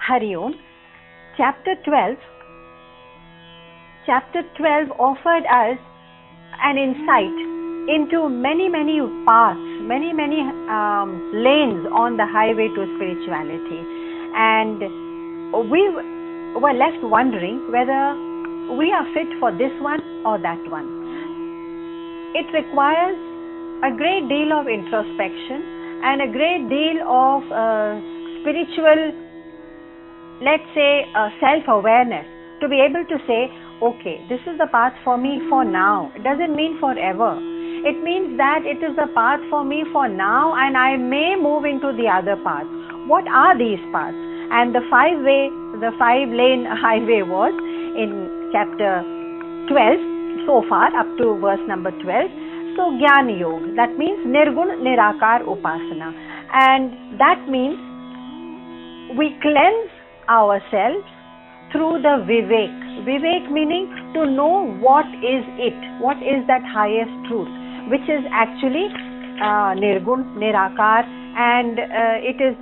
Hari Om. Chapter 12 offered us an insight into many paths, many lanes on the highway to spirituality, and we were left wondering whether we are fit for this one or that one. It requires a great deal of introspection and a great deal of spiritual, let's say, self-awareness to be able to say, okay, this is the path for me for now. It doesn't mean forever. It means that it is the path for me for now, and I may move into the other paths. What are these paths? And the 5-lane highway was in chapter 12 so far, up to verse number 12. So Jnana Yoga, that means Nirgun Nirakar Upasana, and that means we cleanse ourselves through the Vivek meaning to know what is it, what is that highest truth, which is actually Nirgun, Nirakar, and it is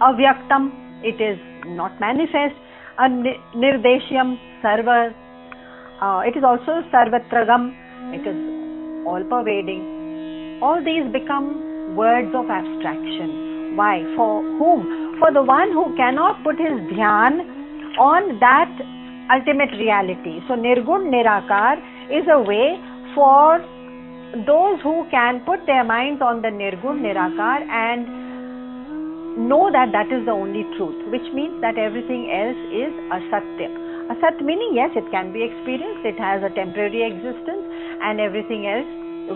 Avyaktam, it is not manifest, Nirdeshyam, Sarva, it is also Sarvatragam, it is all pervading. All these become words of abstraction. Why? For whom? For the one who cannot put his dhyan on that ultimate reality. So Nirgun Nirakar is a way for those who can put their minds on the Nirgun Nirakar and know that that is the only truth, which means that everything else is asatya. Asat meaning, yes, it can be experienced, it has a temporary existence, and everything else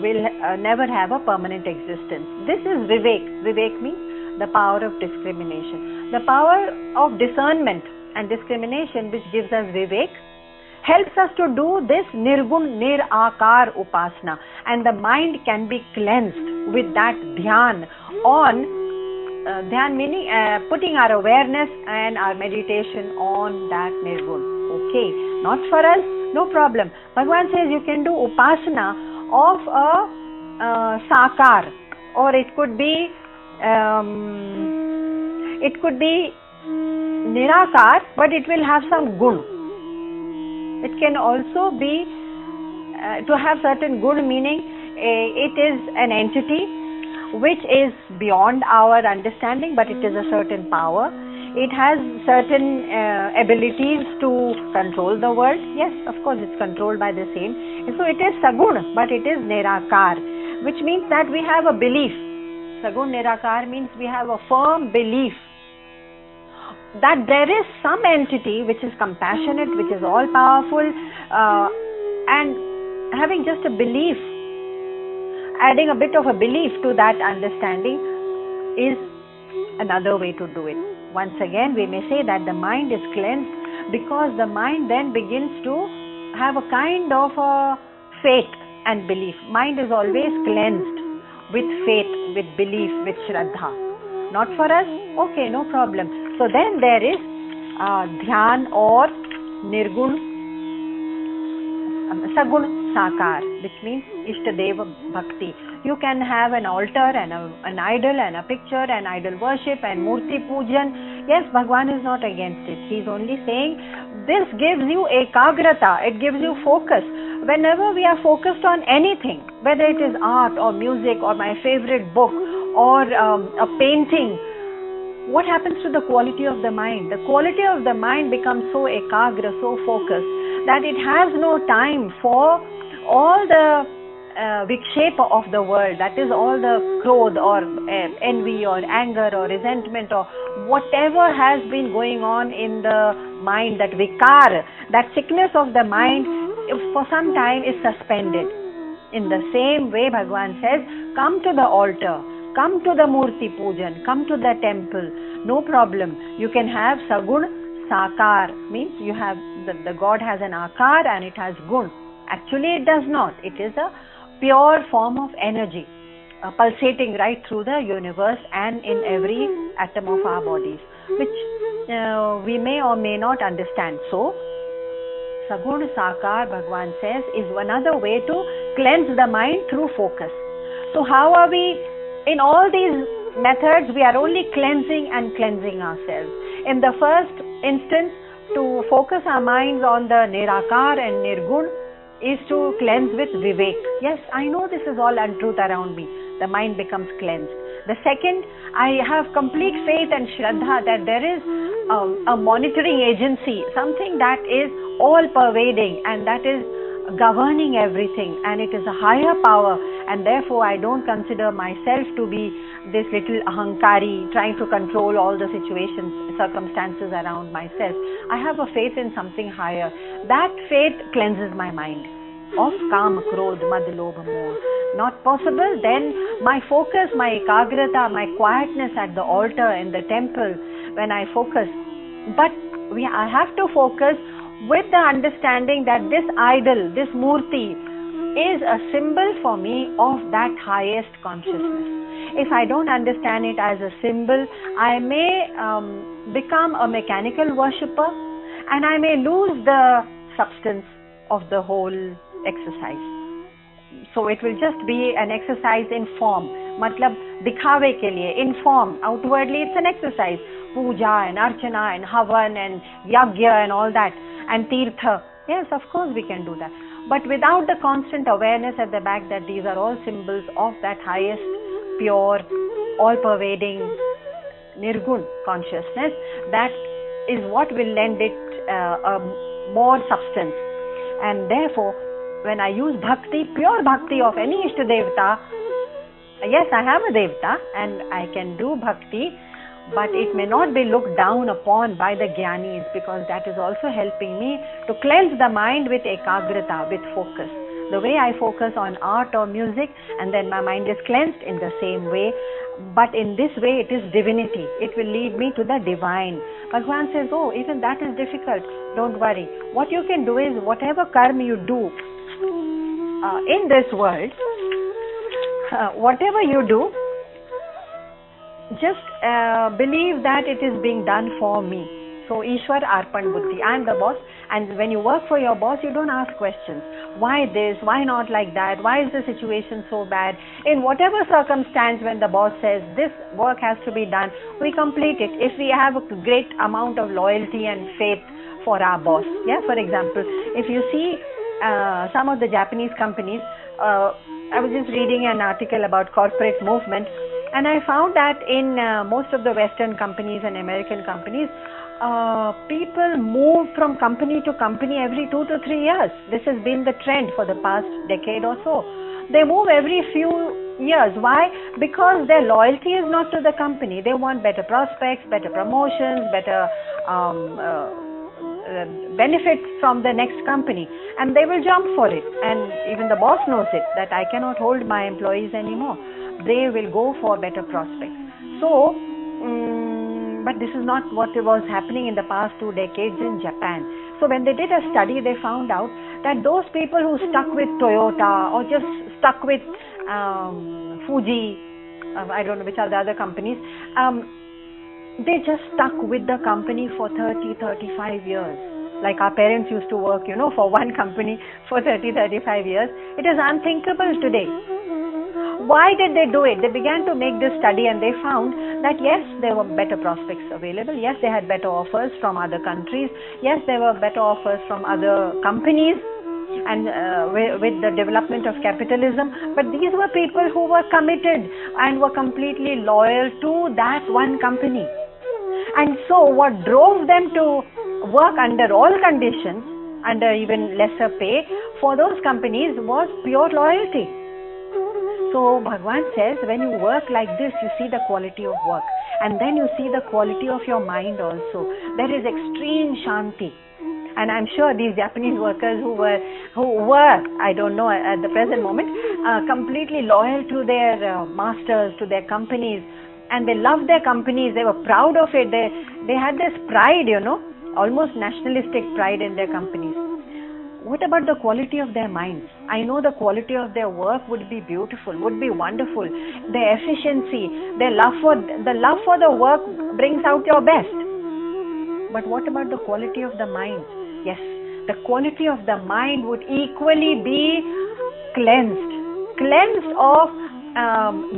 will never have a permanent existence. This is Vivek. Vivek means the power of discrimination. The power of discernment and discrimination, which gives us Vivek, helps us to do this Nirgun Nirakar Upasana, and the mind can be cleansed with that dhyan on dhyan meaning putting our awareness and our meditation on that Nirgun. Okay, not for us, no problem. Bhagavan says you can do Upasana of a Sakar, or it could be Nirakar, but it will have some gun. It can also be to have certain gun, meaning it is an entity which is beyond our understanding, but it is a certain power. It has certain abilities to control the world. Yes, of course, it's controlled by the same. So it is Sagun, but it is Nirakar, which means that we have a belief. Sagun Nirakar means we have a firm belief that there is some entity which is compassionate, which is all powerful, and having just a belief, adding a bit of a belief to that understanding is another way to do it. Once again, we may say that the mind is cleansed because the mind then begins to have a kind of a faith and belief. Mind is always cleansed with faith, with belief, with Shraddha. Not for us? Okay, no problem. So then there is Dhyan or Nirgun Sagun Sakar, which means Ishtadeva Bhakti. You can have an altar and an idol and a picture and idol worship and Murti Pujan. Yes, Bhagwan is not against it. He is only saying this gives you ekagrata, it gives you focus. Whenever we are focused on anything, whether it is art or music or my favorite book or a painting, what happens to the quality of the mind? The quality of the mind becomes so ekagra, so focused, that it has no time for all the vikshepa of the world, that is all the krodh or envy or anger or resentment or whatever has been going on in the mind, that vikar, that sickness of the mind for some time is suspended. In the same way, Bhagavan says, come to the altar, come to the Murti Pujan, come to the temple, no problem. You can have Sagun Sakar, means you have the God has an akar and it has gun. Actually it does not. It is a pure form of energy pulsating right through the universe and in every atom of our bodies, which we may or may not understand. So Sagun Sakar, Bhagavan says, is another way to cleanse the mind through focus. So how are we? In all these methods, we are only cleansing and cleansing ourselves. In the first instance, to focus our minds on the Nirakar and Nirgun is to cleanse with Vivek. Yes, I know this is all untruth around me. The mind becomes cleansed. The second, I have complete faith and Shraddha that there is a monitoring agency, something that is all pervading and that is governing everything, and it is a higher power, and therefore I don't consider myself to be this little ahankari trying to control all the situations, circumstances around myself. I have a faith in something higher. That faith cleanses my mind of Kam, Krodh, Mad, Lobh, Moh. Not possible, then my focus, my ekagrata, my quietness at the altar in the temple, when I focus. But I have to focus with the understanding that this idol, this murti, is a symbol for me of that highest consciousness. If I don't understand it as a symbol, I may become a mechanical worshipper, and I may lose the substance of the whole exercise. So it will just be an exercise in form. Matlab dikhave ke liye, in form. Outwardly it's an exercise. Puja and archana and havan and yagya and all that. And tirtha. Yes, of course we can do that. But without the constant awareness at the back that these are all symbols of that highest, pure, all-pervading Nirgun consciousness, that is what will lend it more substance. And therefore, when I use bhakti, pure bhakti of any Ishta Devta, yes, I have a Devta and I can do bhakti, but it may not be looked down upon by the Jnanis, because that is also helping me to cleanse the mind with ekagrata, with focus. The way I focus on art or music, and then my mind is cleansed in the same way. But in this way it is divinity. It will lead me to the divine. Bhagwan says, oh, even that is difficult. Don't worry. What you can do is, whatever karma you do in this world, whatever you do, just believe that it is being done for me. So Ishwar Arpan Buddhi, I am the boss, and when you work for your boss, you don't ask questions. Why this? Why not like that? Why is the situation so bad? In whatever circumstance, when the boss says this work has to be done, we complete it. If we have a great amount of loyalty and faith for our boss. Yeah, for example, if you see some of the Japanese companies, I was just reading an article about corporate movement, and I found that in most of the Western companies and American companies, people move from company to company every 2 to 3 years. This has been the trend for the past decade or so. They move every few years. Why? Because their loyalty is not to the company. They want better prospects, better promotions, better benefits from the next company, and they will jump for it. And even the boss knows it, that I cannot hold my employees anymore. They will go for better prospects. So, but this is not what was happening in the past 2 decades in Japan. So when they did a study, they found out that those people who stuck with Toyota or just stuck with Fuji, I don't know which are the other companies, they just stuck with the company for 30, 35 years. Like our parents used to work, for one company for 30, 35 years. It is unthinkable today. Why did they do it? They began to make this study, and they found that yes, there were better prospects available. Yes, they had better offers from other countries. Yes, there were better offers from other companies, and with the development of capitalism. But these were people who were committed and were completely loyal to that one company. And so what drove them to work under all conditions, under even lesser pay for those companies, was pure loyalty. So Bhagwan says, when you work like this, you see the quality of work, and then you see the quality of your mind also. There is extreme shanti. And I'm sure these Japanese workers who were, I don't know at the present moment, completely loyal to their masters, to their companies, and they loved their companies. They were proud of it. They had this pride, almost nationalistic pride in their companies. What about the quality of their minds? I know the quality of their work would be beautiful, would be wonderful. Their efficiency, their love for the work brings out your best. But what about the quality of the mind? Yes, the quality of the mind would equally be cleansed of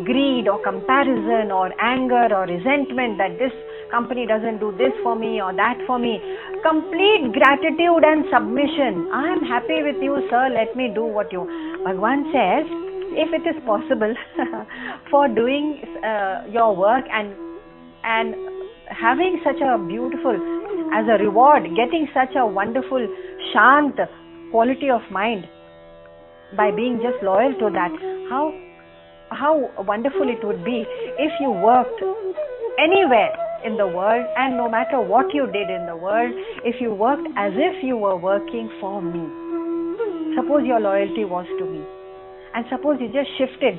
greed or comparison or anger or resentment, that this company doesn't do this for me or that for me. Complete gratitude and submission. I am happy with you, sir. Let me do what you. Bhagwan says, if it is possible for doing your work and having such a beautiful, as a reward, getting such a wonderful shant quality of mind by being just loyal to that, how wonderful it would be if you worked anywhere in the world, and no matter what you did in the world, if you worked as if you were working for me. Suppose your loyalty was to me, and suppose you just shifted,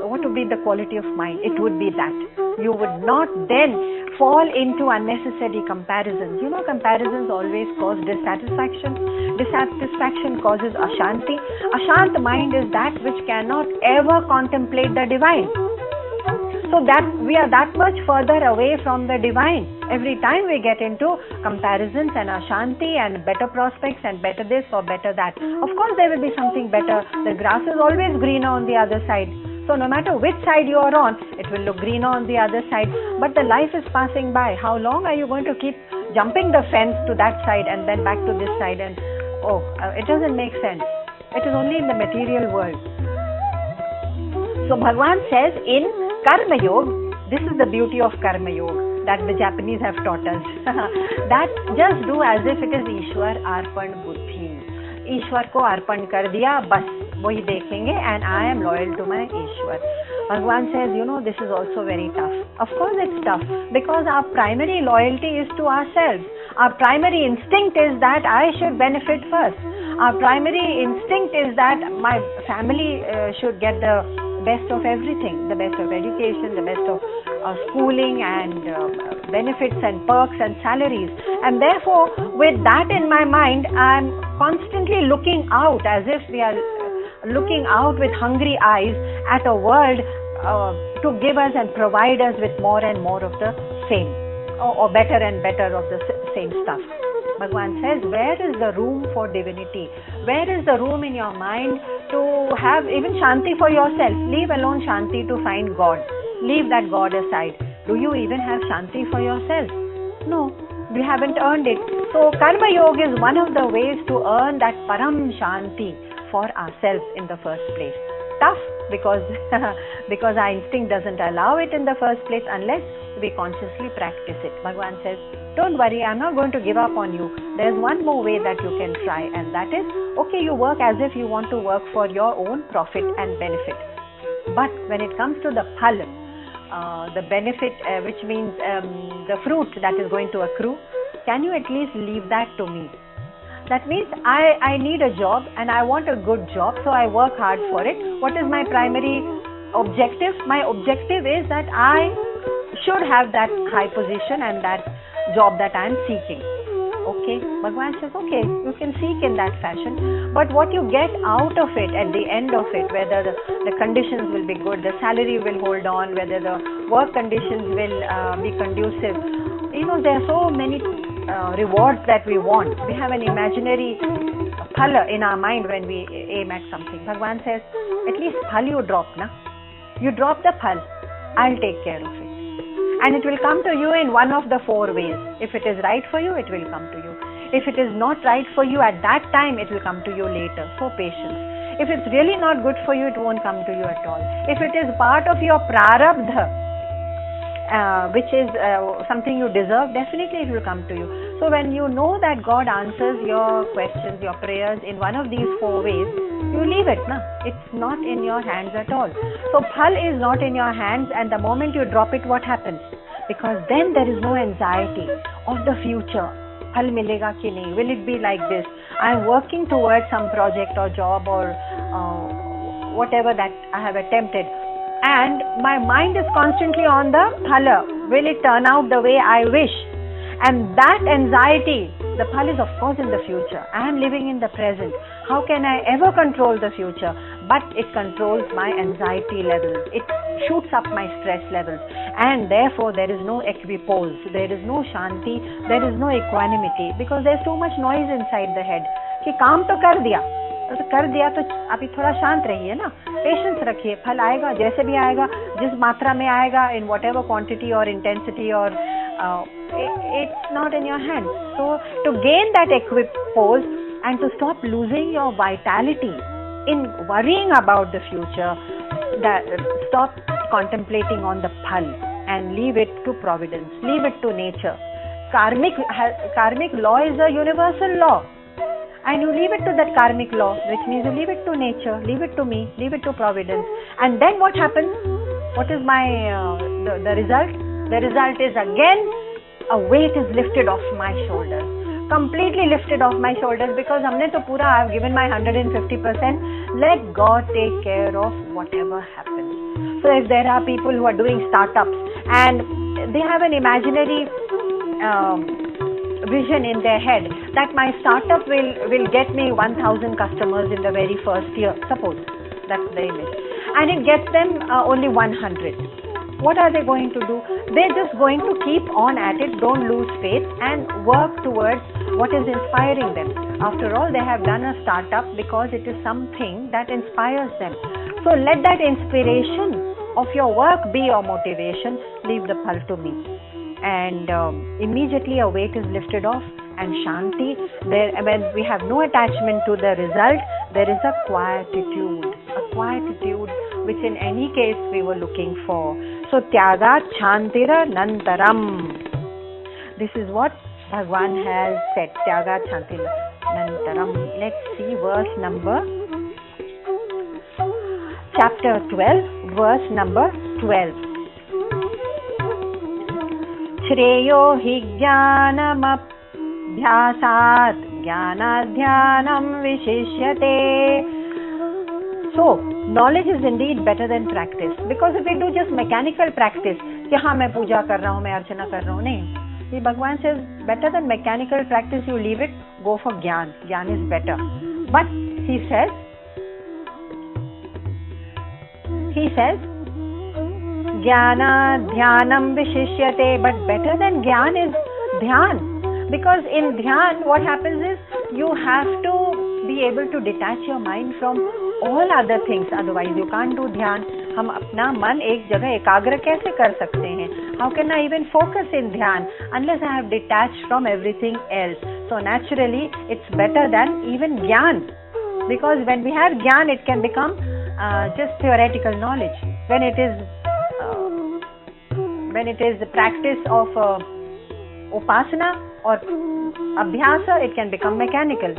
what would be the quality of mind? It would be that you would not then fall into unnecessary comparisons. You know, comparisons always cause dissatisfaction. Dissatisfaction causes ashanti. Ashant mind is that which cannot ever contemplate the divine. So that we are that much further away from the divine. Every time we get into comparisons and ashanti and better prospects and better this or better that. Of course there will be something better. The grass is always greener on the other side. So no matter which side you are on, it will look greener on the other side. But the life is passing by. How long are you going to keep jumping the fence to that side and then back to this side? And it doesn't make sense. It is only in the material world. So Bhagwan says in Karma Yoga, this is the beauty of Karma Yoga that the Japanese have taught us. That just do as if it is Ishwar Arpan Buddhi. Ishwar ko arpan kar diya, bas wahi dekhenge, and I am loyal to my Ishwar. Bhagwan says, this is also very tough. Of course it's tough, because our primary loyalty is to ourselves. Our primary instinct is that I should benefit first. Our primary instinct is that my family should get the best of everything, the best of education, the best of schooling and benefits and perks and salaries. And therefore, with that in my mind, I'm constantly looking out, as if we are looking out with hungry eyes at a world to give us and provide us with more and more of the same, or better and better of the same stuff. Bhagwan says, where is the room for divinity? Where is the room in your mind to have even Shanti for yourself? Leave alone Shanti to find God. Leave that God aside. Do you even have Shanti for yourself? No, you haven't earned it. So Karma Yoga is one of the ways to earn that Param Shanti for ourselves in the first place. Tough, because our instinct doesn't allow it in the first place unless we consciously practice it. Bhagwan says, don't worry, I'm not going to give up on you. There's one more way that you can try, and that is, okay, you work as if you want to work for your own profit and benefit. But when it comes to the phal, the benefit, which means the fruit that is going to accrue, can you at least leave that to me? That means I need a job and I want a good job, so I work hard for it. What is my primary objective? My objective is that I should have that high position and that job that I am seeking. Okay, Bhagwan says, okay, you can seek in that fashion, but what you get out of it at the end of it, whether the conditions will be good, the salary will hold on, whether the work conditions will be conducive. There are so many rewards that we want. We have an imaginary phal in our mind when we aim at something. Bhagwan says, at least phal you drop, na? You drop the phal, I'll take care of it. And it will come to you in one of the four ways. If it is right for you, it will come to you. If it is not right for you at that time, it will come to you later. So patience. If it's really not good for you, it won't come to you at all. If it is part of your prarabdha, which is something you deserve, definitely it will come to you. So when you know that God answers your questions, your prayers in one of these four ways, you leave it, na? It's not in your hands at all. So phal is not in your hands, and the moment you drop it, what happens? Because then there is no anxiety of the future. Phal milega ki nahi? Will it be like this? I am working towards some project or job or whatever that I have attempted, and my mind is constantly on the phala. Will it turn out the way I wish? And that anxiety, the phal is of course in the future. I am living in the present. How can I ever control the future? But it controls my anxiety levels. It shoots up my stress levels. And therefore there is no equipoise. There is no shanti. There is no equanimity. Because there is too much noise inside the head. कि काम तो कर दिया तो अभी थोड़ा शांत रहिए ना, पेशेंस रखिए, फल आएगा, जैसे भी आएगा, जिस मात्रा में आएगा, in whatever quantity or intensity or it's not in your hands. So to gain that equipped pose and to stop losing your vitality in worrying about the future, stop contemplating on the phal and leave it to providence, leave it to nature. Karmic law is a universal law, and you leave it to that karmic law, which means you leave it to nature, leave it to me, leave it to providence. And then what happens? What is the result? The result is again a weight is lifted off my shoulders, completely lifted off my shoulders, because I've given my 150%. Let God take care of whatever happens. So if there are people who are doing startups and they have an imaginary vision in their head that my startup will get me 1,000 customers in the very first year, suppose that's the image, and it gets them only 100. What are they going to do? They're just going to keep on at it, don't lose faith, and work towards what is inspiring them. After all, they have done a startup because it is something that inspires them. So let that inspiration of your work be your motivation. Leave the phal to me. And immediately a weight is lifted off, and shanti, when we have no attachment to the result, there is a quietude which in any case we were looking for. So tyaga chantira nantaram. This is what Bhagwan has said, tyaga chantira nantaram. Let's see verse number, chapter 12, verse number 12. श्रेयो हि ज्ञानमभ्यासात् ज्ञानाध्यानं विशिष्यते. So, knowledge is indeed better than practice, because if we do just mechanical practice, कि हाँ मैं पूजा कर रहा हूँ, मैं अर्चना कर रहा हूँ, नहीं. See, Bhagwan says better than mechanical practice, you leave it, go for Gyan. Gyan is better. But he says Jnana Dhyanam Vishishyate, but better than Gyan is Dhyan, because in Dhyan what happens is you have to be able to detach your mind from all other things, otherwise you can't do Dhyan. हम अपना मन एक जगह एकाग्र कैसे कर सकते हैं? How can I even focus in Dhyan unless I have detached from everything else? So naturally it's better than even Gyan, because when we have Gyan it can become just theoretical knowledge. When it is the practice of upasana or abhyasa, it can become mechanical.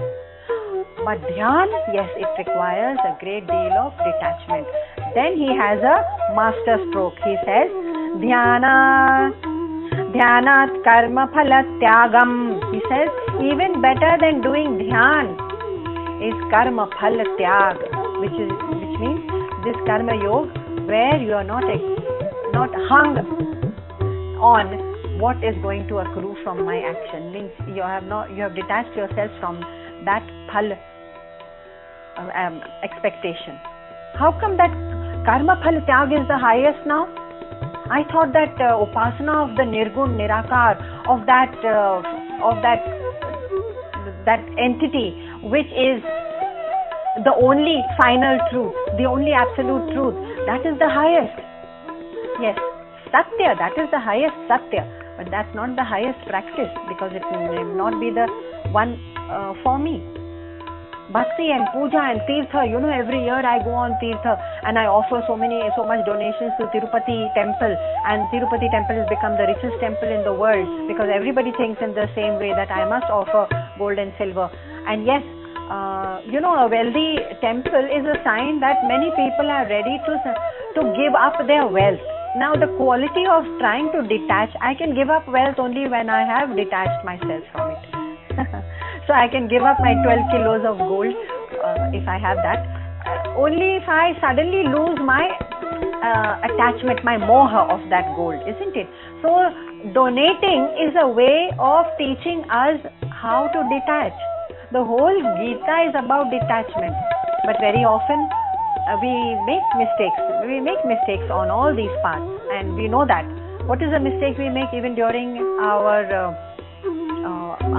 But dhyan, yes, it requires a great deal of detachment. Then he has a master stroke. He says, dhyanat karma phala tyagam. He says, even better than doing dhyan is karma phala tyag, which means this karma yoga where you are not hung on what is going to accrue from my action. Means you have detached yourself from that phal expectation. How come that karma phal tyag is the highest now? I thought that upasana of the nirgun nirakar, of that entity which is the only final truth, the only absolute truth, that is the highest. Yes, satya, that is the highest satya, but that's not the highest practice, because it will not be the one for me. Bhakti and puja and tirtha, every year I go on tirtha and I offer so much donations to Tirupati temple, and Tirupati temple has become the richest temple in the world, because everybody thinks in the same way that I must offer gold and silver. And yes, a wealthy temple is a sign that many people are ready to give up their wealth. Now the quality of trying to detach, I can give up wealth only when I have detached myself from it. So I can give up my 12 kilos of gold if I have that. Only if I suddenly lose my attachment, my moha of that gold, isn't it? So donating is a way of teaching us how to detach. The whole Gita is about detachment, but very often we make mistakes. We make mistakes on all these paths, and we know that. What is the mistake we make even during our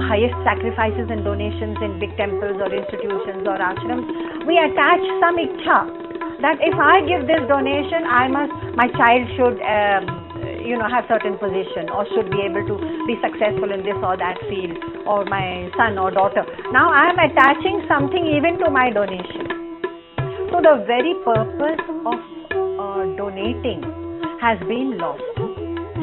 highest sacrifices and donations in big temples or institutions or ashrams? We attach some ichha that if I give this donation, my child should have certain position, or should be able to be successful in this or that field, or my son or daughter. Now I am attaching something even to my donation. So the very purpose of donating has been lost.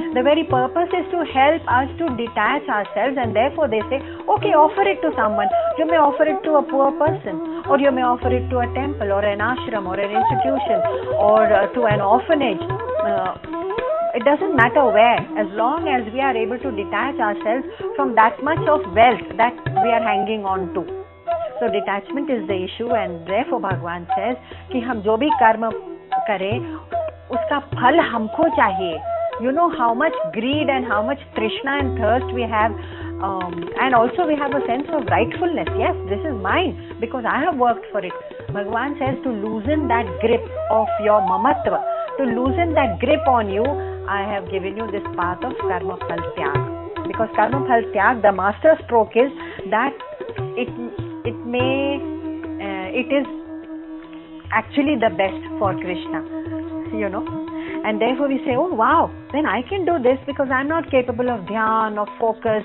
The very purpose is to help us to detach ourselves, and therefore they say, okay, offer it to someone. You may offer it to a poor person, or you may offer it to a temple, or an ashram, or an institution, or to an orphanage. It doesn't matter where, as long as we are able to detach ourselves from that much of wealth that we are hanging on to. So detachment is the issue, and therefore Bhagwan says कि हम जो भी कर्म करें उसका फल हमको चाहिए. You know how much greed and how much trishna and thirst we have, and also we have a sense of rightfulness. Yes, this is mine because I have worked for it. Bhagwan says to loosen that grip of your mamatva, to loosen that grip on you, I have given you this path of karma phal tyag. Because karma phal tyag, the master stroke is that it is actually the best for Krishna, and therefore we say, oh wow, then I can do this because I'm not capable of dhyan, of focus,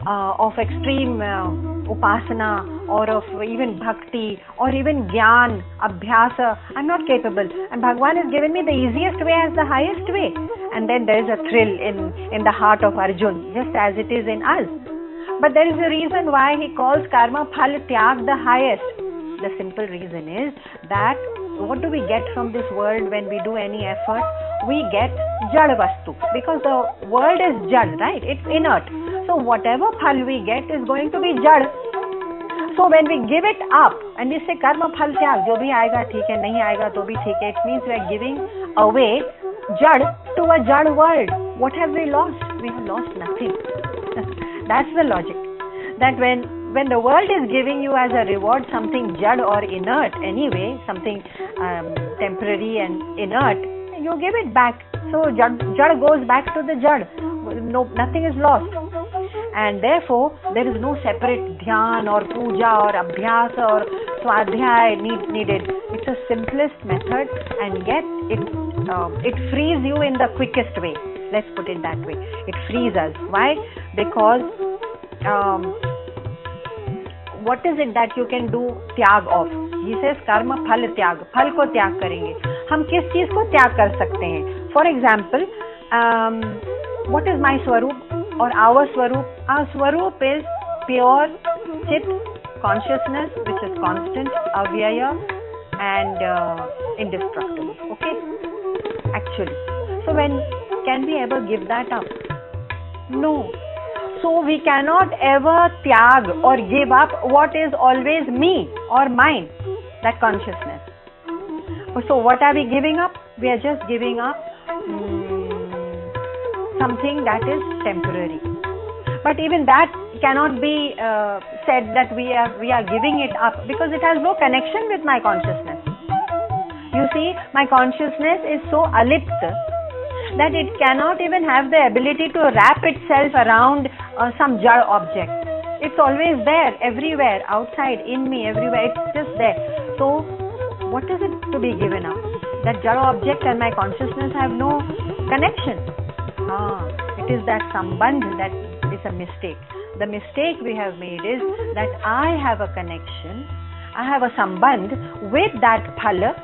of extreme upasana, or of even bhakti, or even jnana, abhyasa. I'm not capable, and Bhagwan has given me the easiest way as the highest way. And then there is a thrill in the heart of Arjun, just as it is in us. But there is a reason why he calls karma phal tyag the highest. The simple reason is that what do we get from this world when we do any effort? We get jad vastu, because the world is jad, right? It's inert. So whatever phal we get is going to be jad. So when we give it up and we say karma phal tyag, jo bhi aayega theek hai, nahi aayega to bhi theek hai, it means we are giving away jad to a jad world. What have we lost? We have lost nothing. That's the logic. That when the world is giving you as a reward something jad or inert anyway, something temporary and inert, you give it back. So jad goes back to the jad. No, nothing is lost. And therefore there is no separate dhyan or puja or abhyasa or swadhyay needed. It's the simplest method, and yet it frees you in the quickest way. Let's put it that way. It frees us. Why? Because what is it that you can do त्याग of? He says karma phal tyag. फल को त्याग करेंगे. हम किस चीज को त्याग कर सकते हैं? For example, what is my swaroop or our swaroop? Our swaroop is pure chit consciousness, which is constant, avyaya, and indestructible. Okay? Actually. So when can we ever give that up? No. So we cannot ever tyag or give up what is always me or mine, that consciousness. So what are we giving up? We are just giving up something that is temporary. But even that cannot be said that we are giving it up, because it has no connection with my consciousness. You see, my consciousness is so alipta that it cannot even have the ability to wrap itself around some jad object. It's always there, everywhere, outside, in me, everywhere. It's just there. So, what is it to be given up? That jad object and my consciousness have no connection. It is that sambandh that is a mistake. The mistake we have made is that I have a connection, I have a sambandh with that phala,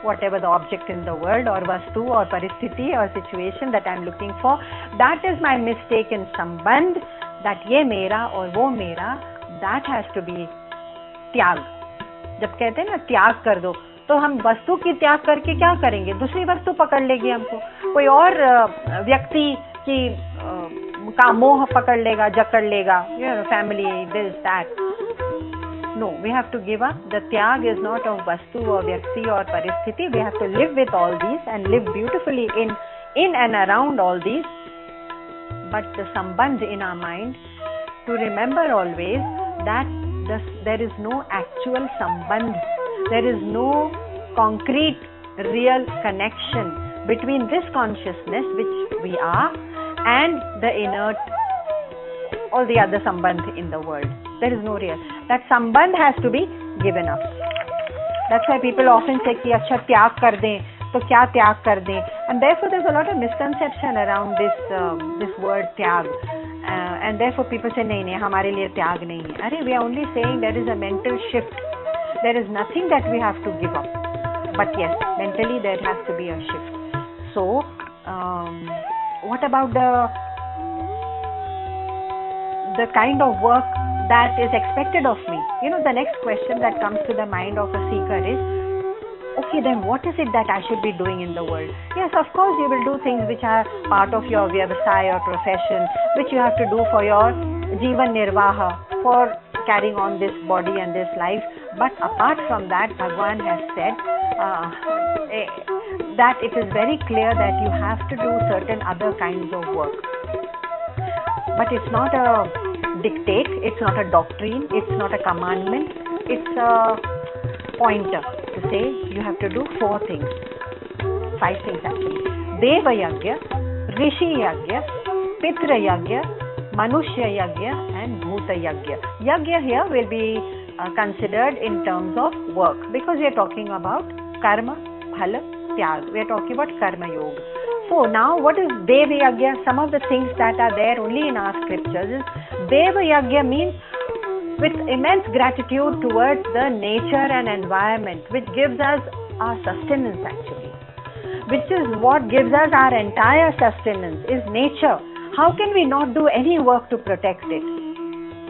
whatever the object in the world, or vastu, or paristhiti, or situation that I am looking for. That is my mistaken sambandh, that ye mera or wo mera, that has to be त्याग. जब कहते हैं ना त्याग कर दो, तो हम वस्तु की त्याग करके क्या करेंगे? दूसरी वस्तु पकड़ लेगी हमको, कोई और व्यक्ति की का मोह पकड़ लेगा, जकड़ लेगा, family, this, that. No, we have to give up. The tyag is not of vastu or vyakti or paristhiti. We have to live with all these and live beautifully in and around all these. But the sambandh in our mind, to remember always that there is no actual sambandh. There is no concrete, real connection between this consciousness which we are and the inert, all the other sambandh in the world. There is no real. That sambandh has to be given up. That's why people often say कि अच्छा त्याग कर दें, तो क्या त्याग कर दें. And therefore there's a lot of misconception around this word त्याग. And therefore people say नहीं हमारे लिए त्याग नहीं है. अरे we are only saying there is a mental shift. There is nothing that we have to give up. But yes, mentally there has to be a shift. So what about the kind of work that is expected of me? The next question that comes to the mind of a seeker is, okay, then what is it that I should be doing in the world? Yes, of course you will do things which are part of your vyavasaya or profession, which you have to do for your jivan nirvaha, for carrying on this body and this life. But apart from that, Bhagwan has said that it is very clear that you have to do certain other kinds of work. But it's not a dictate, it's not a doctrine, it's not a commandment, it's a pointer to say you have to do 4 things, 5 things actually. Deva Yagya, Rishi Yagya, Pitra Yagya, Manushya Yagya and Bhuta Yagya. Yagya here will be considered in terms of work, because we are talking about karma, phala, tyag. We are talking about karma yoga. So now what is Deva Yagya? Some of the things that are there only in our scriptures is Deva Yagya means with immense gratitude towards the nature and environment, which gives us our sustenance actually, which is what gives us our entire sustenance, is nature. How can we not do any work to protect it?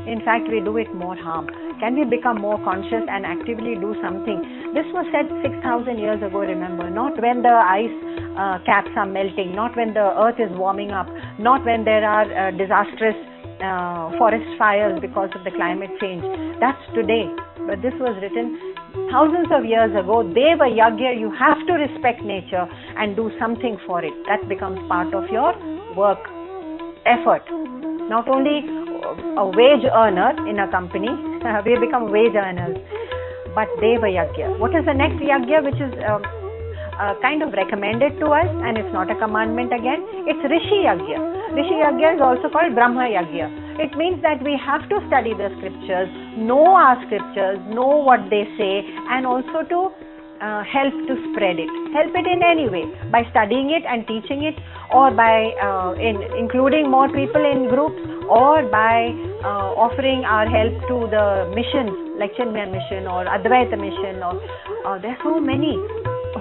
In fact, we do it more harm. Can we become more conscious and actively do something? This was said 6,000 years ago, remember, not when the ice caps are melting, not when the earth is warming up, not when there are disastrous forest fires because of the climate change. That's today. But this was written thousands of years ago. Deva Yagya, you have to respect nature and do something for it. That becomes part of your work, effort. Not only a wage earner in a company, we become wage earners, but Deva Yagya. What is the next Yagya which is kind of recommended to us, and it's not a commandment again? It's Rishi Yagya. Rishi Yagya is also called Brahma Yagya. It means that we have to study the scriptures, know our scriptures, know what they say, and also to help to spread it. Help it in any way, by studying it and teaching it, or by including more people in groups, or by offering our help to the missions, like Chinmaya mission or Advaita mission, or there are so many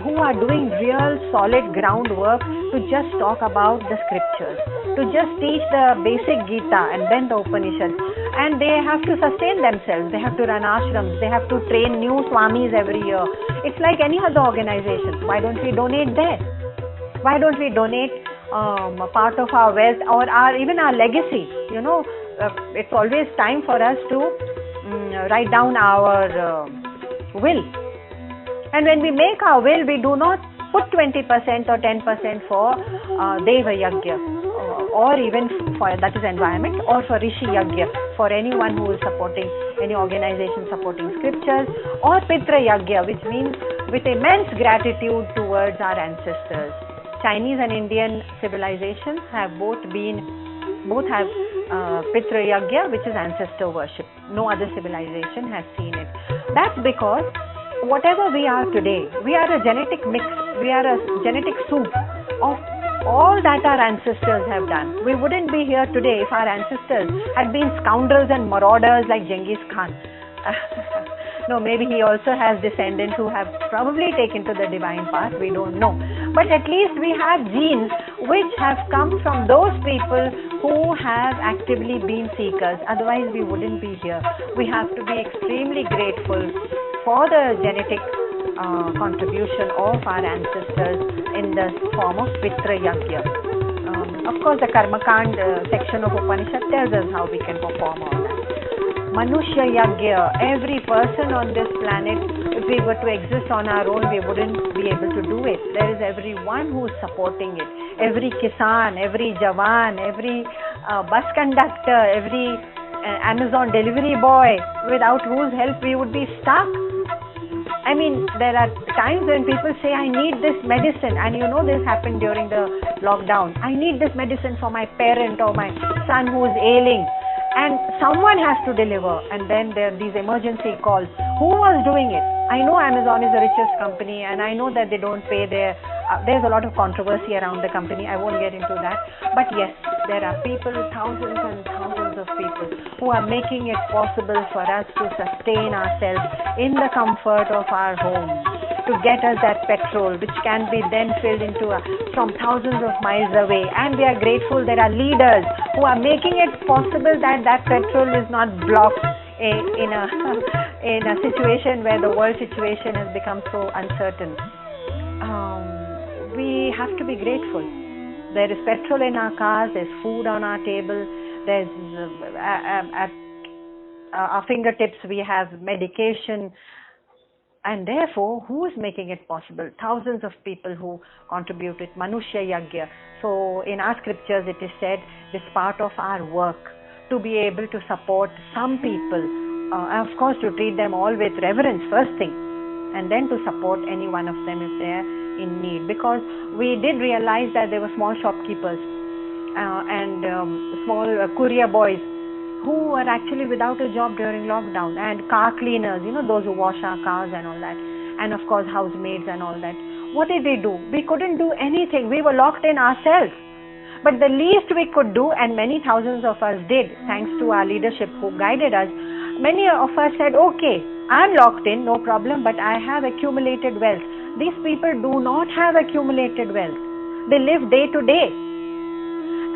who are doing real solid groundwork to just talk about the scriptures, to just teach the basic Gita and then the Upanishads. And they have to sustain themselves, they have to run ashrams, they have to train new swamis every year. It's like any other organization. Why don't we donate there? Why don't we donate a part of our wealth, or even our legacy? It's always time for us to write down our will. And when we make our will, we do not put 20% or 10% for Deva Yagya, or even for, that is environment, or for Rishi Yagya, for anyone who is supporting, any organization supporting scriptures, or Pitra Yagya, which means with immense gratitude towards our ancestors. Chinese and Indian civilizations have both have Pitra Yagya, which is ancestor worship. No other civilization has seen it. That's because whatever we are today, we are a genetic mix, we are a genetic soup of all that our ancestors have done. We wouldn't be here today if our ancestors had been scoundrels and marauders like Genghis Khan. No, maybe he also has descendants who have probably taken to the divine path, we don't know. But at least we have genes which have come from those people who have actively been seekers. Otherwise we wouldn't be here. We have to be extremely grateful for the genetic contribution of our ancestors in the form of Pitra Yagya. Of course, the Karma Kand section of Upanishad tells us how we can perform all that. Manushya Yagya, every person on this planet, if we were to exist on our own, we wouldn't be able to do it. There is everyone who is supporting it. Every Kisan, every Jawan, every bus conductor, every Amazon delivery boy, without whose help we would be stuck. I mean, there are times when people say, I need this medicine, and this happened during the lockdown. I need this medicine for my parent or my son who is ailing. and someone has to deliver, and then there are these emergency calls. Who was doing it? I know Amazon is the richest company, and I know that they don't pay there's a lot of controversy around the company. I won't get into that. But yes, there are people, thousands and thousands of people who are making it possible for us to sustain ourselves in the comfort of our homes, to get us that petrol, which can be then filled into from thousands of miles away. And we are grateful there are leaders who are making it possible that that petrol is not blocked in a situation where the world situation has become so uncertain. We have to be grateful. There is petrol in our cars, there's food on our table, there's at our fingertips we have medication, and therefore who is making it possible? Thousands of people who contributed. Manushya Yagya. So in our scriptures it is said, this part of our work, to be able to support some people, of course to treat them all with reverence first thing, and then to support any one of them if they are in need. Because we did realize that there were small shopkeepers and small courier boys who were actually without a job during lockdown, and car cleaners, those who wash our cars and all that, and of course housemaids and all that. What did we do? We couldn't do anything. We were locked in ourselves. But the least we could do, and many thousands of us did, thanks to our leadership who guided us, many of us said, okay, I'm locked in, no problem, but I have accumulated wealth. These people do not have accumulated wealth. They live day to day.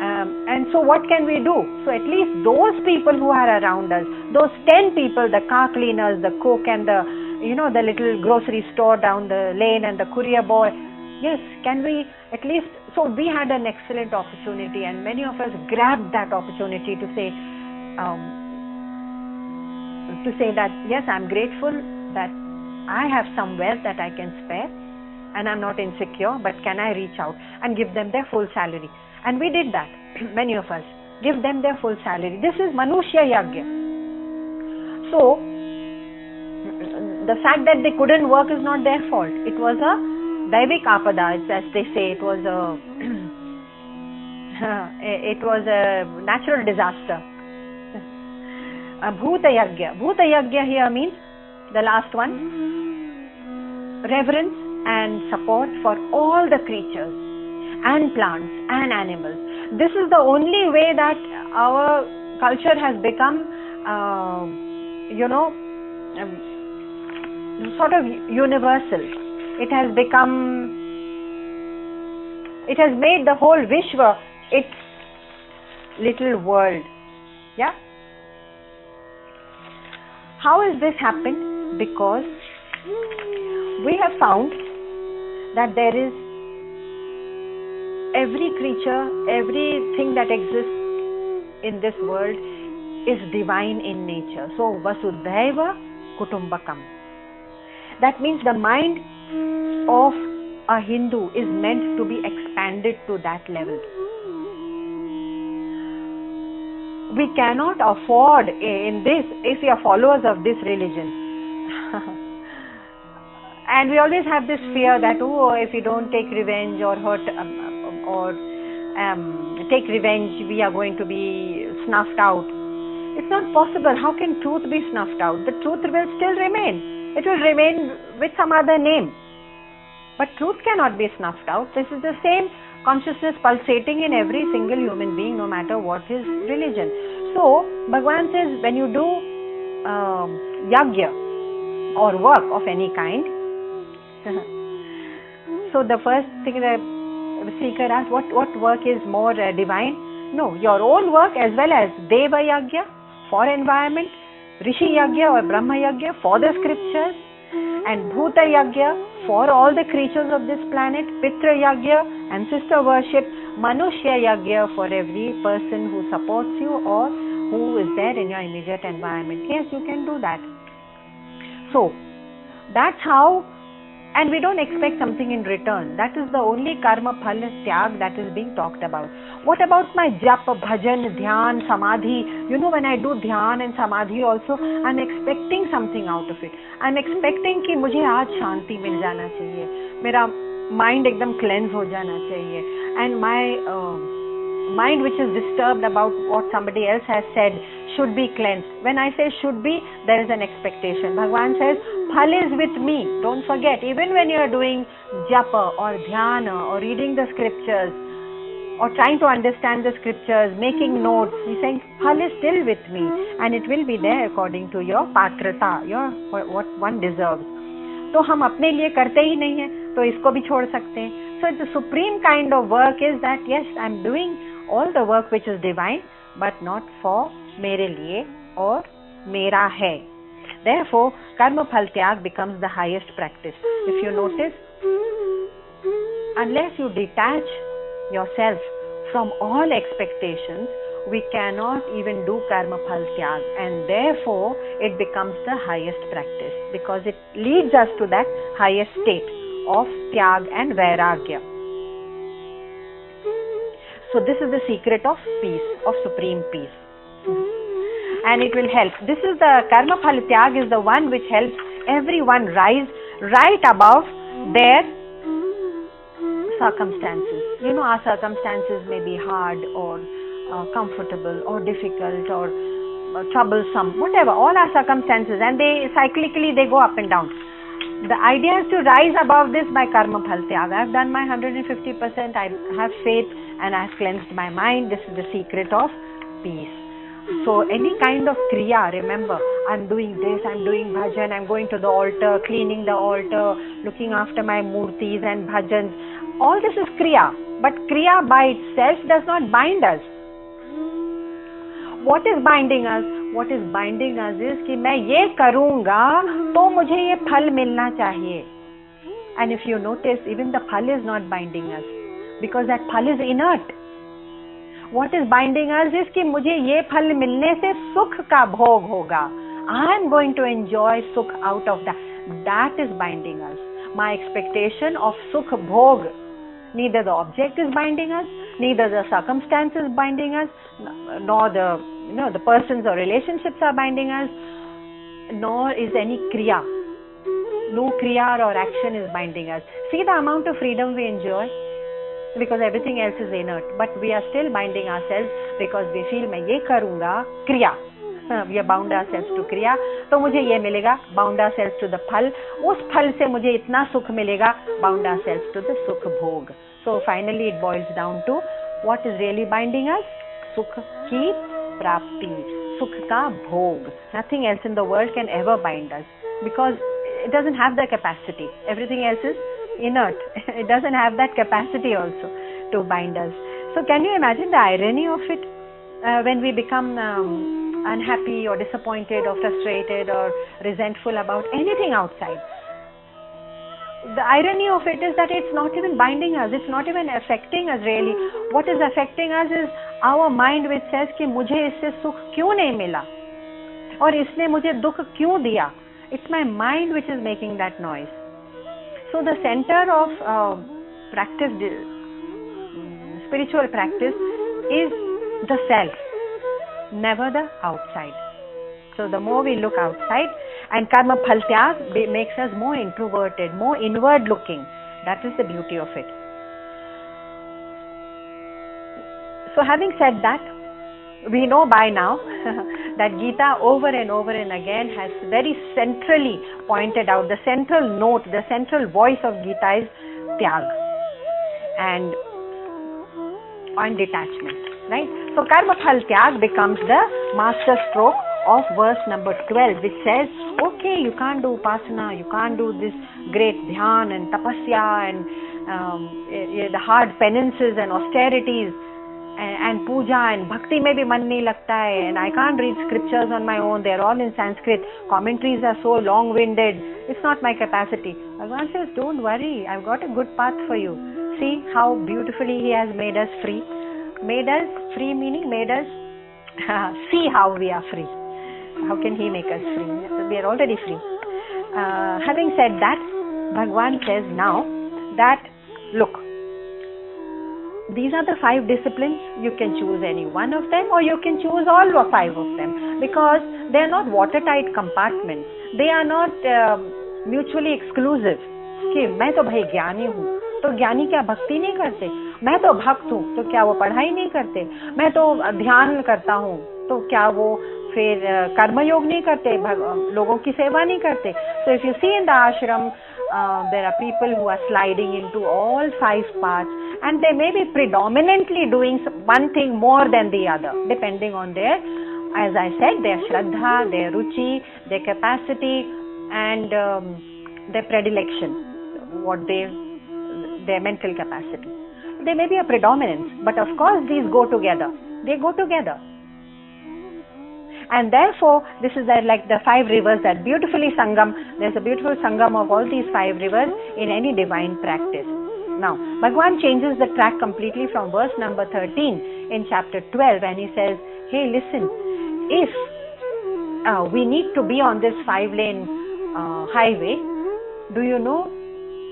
And so what can we do? So at least those people who are around us, those 10 people, the car cleaners, the cook, and the little grocery store down the lane, and the courier boy, yes, can we at least, so we had an excellent opportunity, and many of us grabbed that opportunity to say that, yes, I'm grateful that I have some wealth that I can spare, and I'm not insecure, but can I reach out and give them their full salary? And we did that, many of us, give them their full salary. This is Manushya Yagya. So, the fact that they couldn't work is not their fault. It was a Daivik Apada, as they say. It was a natural disaster. Bhuta Yagya. Bhuta Yagya here means, the last one, reverence and support for all the creatures and plants and animals. This is the only way that our culture has become, sort of universal. It has made the whole Vishwa its little world. Yeah? How has this happened? Because we have found that there is every creature, everything that exists in this world is divine in nature. So, Vasudhaiva Kutumbakam. That means the mind of a Hindu is meant to be expanded to that level. We cannot afford in this, if we are followers of this religion. And we always have this fear that, if we don't take revenge or hurt take revenge, we are going to be snuffed out. It's not possible. How can truth be snuffed out? The truth will still remain. It will remain with some other name. But truth cannot be snuffed out. This is the same consciousness pulsating in every single human being, no matter what his religion. So, Bhagavan says, when you do yagya or work of any kind, so the first thing the seeker asks, what work is more divine? No, your own work as well as Deva Yagya for environment, Rishi Yagya or Brahma Yagya for the scriptures, and Bhuta Yagya for all the creatures of this planet, Pitra Yagya, ancestor worship, Manushya Yagya for every person who supports you or who is there in your immediate environment. Yes, you can do that. So, that's how, and we don't expect something in return. That is the only karma phala tyag that is being talked about. What about my jap, bhajan, dhyan, samadhi? When I do dhyan and samadhi also, I'm expecting something out of it. I'm expecting कि मुझे आज शांति मिल जाना चाहिए, मेरा mind एकदम cleanse हो जाना चाहिए, and my mind which is disturbed about what somebody else has said should be cleansed. When I say should be, there is an expectation. Bhagwan says, Phal is with me. Don't forget, even when you are doing japa or dhyana or reading the scriptures or trying to understand the scriptures, making notes, he's saying, Phal is still with me and it will be there according to your patrata, your what one deserves. तो हम अपने लिए करते ही नहीं हैं, तो इसको भी छोड़ सकते हैं. So the supreme kind of work is that yes, I'm doing all the work which is divine, but not for मेरे लिए और मेरा है. Therefore, karma phal tyag becomes the highest practice. If you notice, unless you detach yourself from all expectations, we cannot even do karma phal tyag, and therefore it becomes the highest practice because it leads us to that highest state of tyag and vairagya. So this is the secret of peace, of supreme peace. And it will help. This is the karma phal tyag is the one which helps everyone rise right above their circumstances. You know, our circumstances may be hard or comfortable or difficult or troublesome, whatever, all our circumstances, and they cyclically they go up and down. The idea is to rise above this by karma phal tyag. I have done my 150%, I have faith and I have cleansed my mind. This is the secret of peace. So any kind of kriya, remember, I'm doing this, I'm doing bhajan, I'm going to the altar, cleaning the altar, looking after my murtis and bhajans, all this is kriya, but kriya by itself does not bind us. What is binding us? What is binding us is कि मैं ये करूँगा तो मुझे ये फल मिलना चाहिए. And if you notice, even the phal is not binding us because that phal is inert. What is binding us is कि मुझे ये फल मिलने से सुख का भोग होगा. I am going to enjoy sukh out of that. That is binding us. My expectation of sukh bhog. Neither the object is binding us, neither the circumstances binding us, nor the persons or relationships are binding us, nor is any kriya. No kriya or action is binding us. See the amount of freedom we enjoy because everything else is inert, but we are still binding ourselves because we feel मैं ये करूँगा kriya. We are bound ourselves to kriya, तो मुझे ये मिलेगा, bound ourselves to the phal, उस फल से मुझे इतना सुख मिलेगा, bound ourselves to the sukh bhog. So finally it boils down to what is really binding us? Sukh ki prapti, sukh ka bhog. Nothing else in the world can ever bind us because it doesn't have the capacity. Everything else is inert. It doesn't have that capacity also to bind us. So can you imagine the irony of it when we become unhappy or disappointed or frustrated or resentful about anything outside? The irony of it is that it's not even binding us, it's not even affecting us really. What is affecting us is our mind which says कि मुझे इससे सुख क्यों नहीं मिला और इसने मुझे दुख क्यों दिया. It's my mind which is making that noise. So the center of practice, spiritual practice is the self, never the outside. So the more we look outside, and karma phal tyag makes us more introverted, more inward looking. That is the beauty of it. So having said that, we know by now that Gita over and over and again has very centrally pointed out, the central note, the central voice of Gita is tyag and detachment, right? So karma phal tyag becomes the master stroke of verse number 12, which says, okay, you can't do upasana, you can't do this great dhyan and tapasya and the hard penances and austerities and puja and bhakti mein bhi man nahi lagta hai, and I can't read scriptures on my own, they're all in Sanskrit, commentaries are so long-winded, it's not my capacity. Bhagavan says, don't worry, I've got a good path for you. See how beautifully he has made us free. Made us free meaning made us see how we are free. How can he make us free? We are already free. Having said that, Bhagavan says now that, look, these are the 5 disciplines. You can choose any one of them or you can choose all 5 of them because they are not watertight compartments. They are not mutually exclusive. कि मैं तो भाई ज्ञानी हूँ तो ज्ञानी क्या भक्ति नहीं करते, मैं तो भक्त हूँ तो क्या वो पढ़ाई नहीं करते, मैं तो ध्यान करता हूँ तो क्या वो फिर कर्मयोग नहीं करते, लोगों की सेवा नहीं करते. So if you see in the ashram, there are people who are sliding into all 5 paths, and they may be predominantly doing one thing more than the other, depending on their, as I said, their shraddha, their ruchi, their capacity, and their predilection, their mental capacity. There may be a predominance, but of course these go together. They go together. And therefore, this is like the 5 rivers that beautifully sangam. There's a beautiful sangam of all these 5 rivers in any divine practice. Now, Bhagwan changes the track completely from verse number 13 in chapter 12, and he says, hey, listen, if we need to be on this 5-lane highway, do you know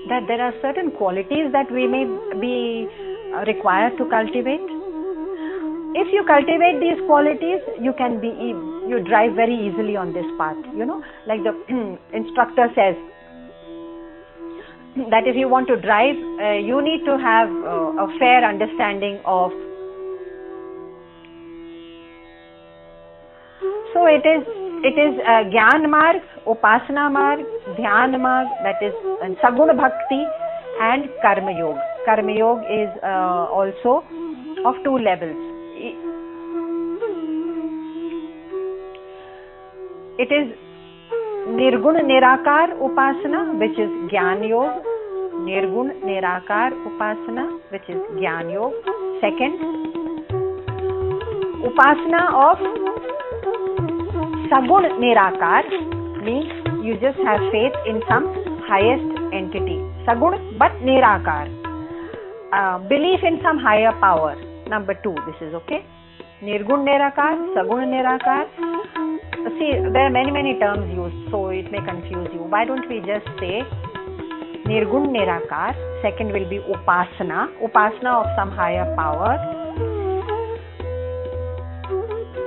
that there are certain qualities that we may be required to cultivate? If you cultivate these qualities, you drive very easily on this path. Like the instructor says, that if you want to drive, you need to have a fair understanding of. So it is Gyan Marg, Upasana Marg, Dhyan Marg, that is Saguna Bhakti, and Karma Yoga. Karma Yoga is also of 2 levels. It is Nirgun Nirakar Upasana, which is Gyan Yoga. Nirgun Nirakar Upasana, which is Gyan Yoga. Second, Upasana of Sagun Nirakar means you just have faith in some highest entity. Sagun but Nirakar. Belief in some higher power. Number 2, this is okay. Nirgun Nirakar, Sagun Nirakar. See, there are many terms used, so it may confuse you. Why don't we just say Nirgun Nirakar? Second will be Upasana. Upasana of some higher power.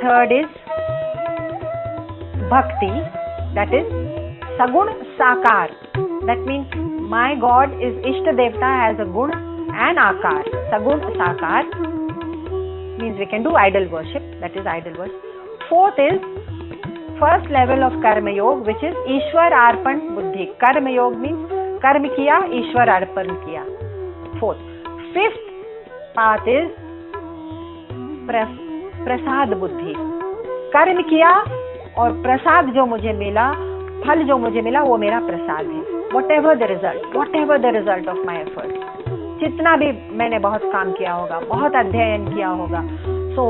Third is Bhakti, that is Sagun Sakar. That means my God is Ishta Devta, has a gun and Akar. Sagun Sakar means we can do idol worship, that is idol worship. Fourth is first level of Karma Yoga, which is Ishwar Arpan Buddhi. Karma Yoga means Karma Kiya, Ishwar Arpan Kiya. Fourth. Fifth path is Prasad Buddhi. Karma Kiya और प्रसाद जो मुझे मिला, फल जो मुझे मिला, वो मेरा प्रसाद है. whatever the result of my effort, जितना भी मैंने बहुत काम किया होगा, बहुत अध्ययन किया होगा, so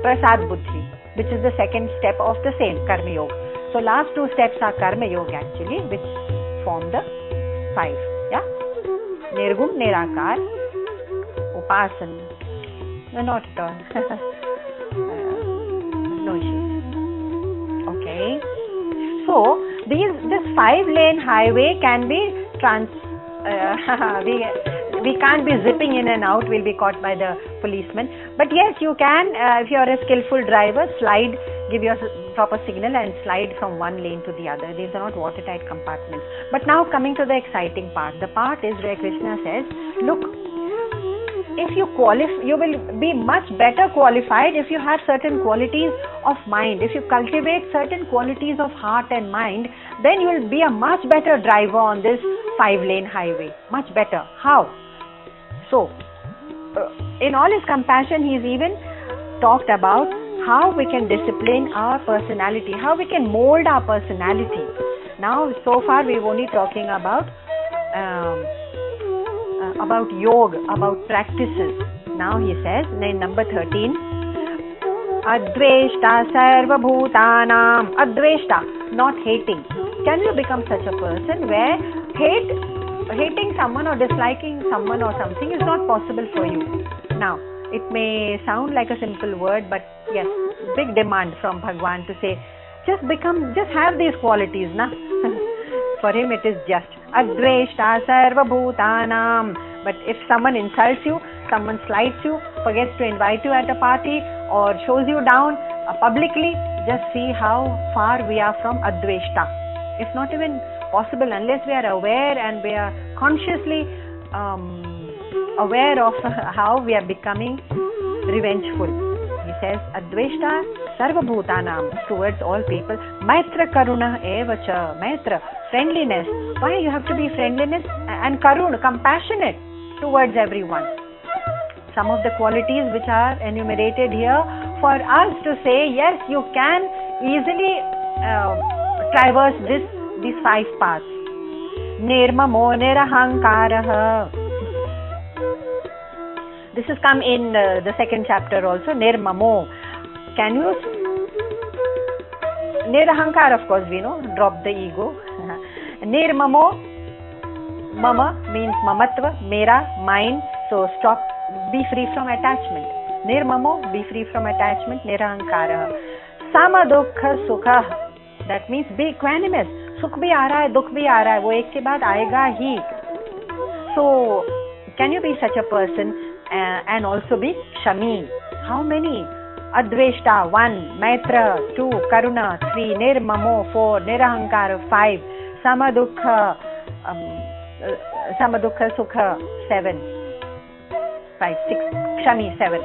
prasad buddhi, which is the second step of the same karma yoga. So last 2 steps are karma yoga actually, which form the 5. Yeah, nirgun nirakar, upasana, not at all. No issues. Okay. So this 5-lane highway can be we can't be zipping in and out. We'll be caught by the policeman. But yes, you can, if you are a skillful driver, slide, give your proper signal and slide from one lane to the other. These are not watertight compartments. But now coming to the exciting part. The part is where Krishna says, look, if you will be much better qualified if you have certain qualities of mind. If you cultivate certain qualities of heart and mind, then you will be a much better driver on this 5-lane highway. Much better. How? So, in all his compassion, he's even talked about how we can discipline our personality, how we can mold our personality. Now, so far we're only talking about yoga, about practices. Now he says in number 13, Adveshta sarva bhutanam. Adveshta, not hating. Can you become such a person where hating someone or disliking someone or something is not possible for you? Now, it may sound like a simple word, but yes, big demand from Bhagwan to say, just have these qualities, na? For him it is just Adveshta sarva bhutanam. But if someone insults you, someone slights you, forgets to invite you at a party or shows you down publicly, just see how far we are from Adveshta. It's not even possible unless we are aware and we are consciously aware of how we are becoming revengeful. He says, Adveshta sarvabhutanam, towards all people. Maitra karuna eva cha. Maitra, friendliness. Why you have to be friendliness and karuna, compassionate towards everyone. Some of the qualities which are enumerated here for us to say, yes, you can easily traverse these 5 paths. Nirmamo nirahankaraha. This has come in the 2nd chapter also. Nirmamo. Can you? Nirahankar, of course, we know. Drop the ego. Nirmamo. Mama means mamatva. Mera, mine. So stop. Be free from attachment. Nirmamo, be free from attachment. Nirahankara. Sama dukha sukha. That means be equanimous. Sukh bhi aa raha hai, dukh bhi aa raha hai. वो एक के बाद आएगा ही. So, can you be such a person and also be Shami? How many? Adveshta 1, Maitra 2, Karuna 3, Nirmamo 4, Nirahankara 5, Samadukha Sukha 7, 5, 6, Shami 7.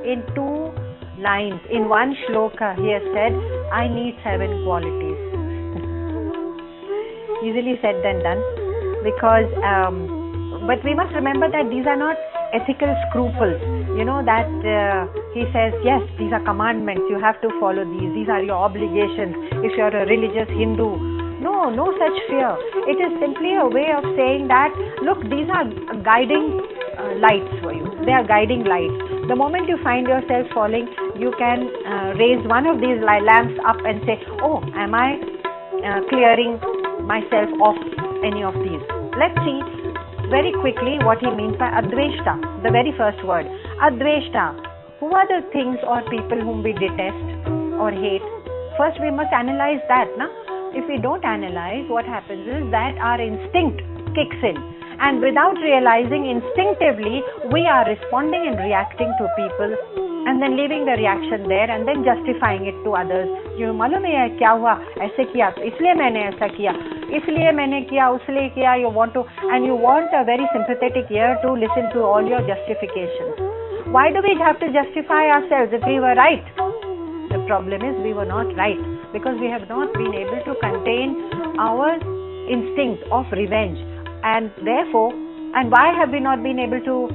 In 2 lines, in 1 shloka, he has said, I need 7 qualities. Easily said than done, because but we must remember that these are not ethical scruples. You know that he says, yes, these are commandments, you have to follow these are your obligations if you are a religious Hindu. No such fear. It is simply a way of saying that, look, these are guiding lights for you. They are guiding lights. The moment you find yourself falling, you can raise one of these lamps up and say, oh, am I clearing myself of any of these? Let's see very quickly what he means by Adveshta, the very first word. Adveshta, who are the things or people whom we detest or hate? First we must analyze that. If we don't analyze, what happens is that our instinct kicks in, and without realizing, instinctively we are responding and reacting to people and then leaving the reaction there and then justifying it to others. You मालूम है क्या हुआ, ऐसे किया तो इसलिए मैंने ऐसा किया, इसलिए मैंने किया, उसलिए किया. You want to, and you want a very sympathetic ear to listen to all your justifications. Why do we have to justify ourselves if we were right? The problem is we were not right, because we have not been able to contain our instinct of revenge, and therefore, and why have we not been able to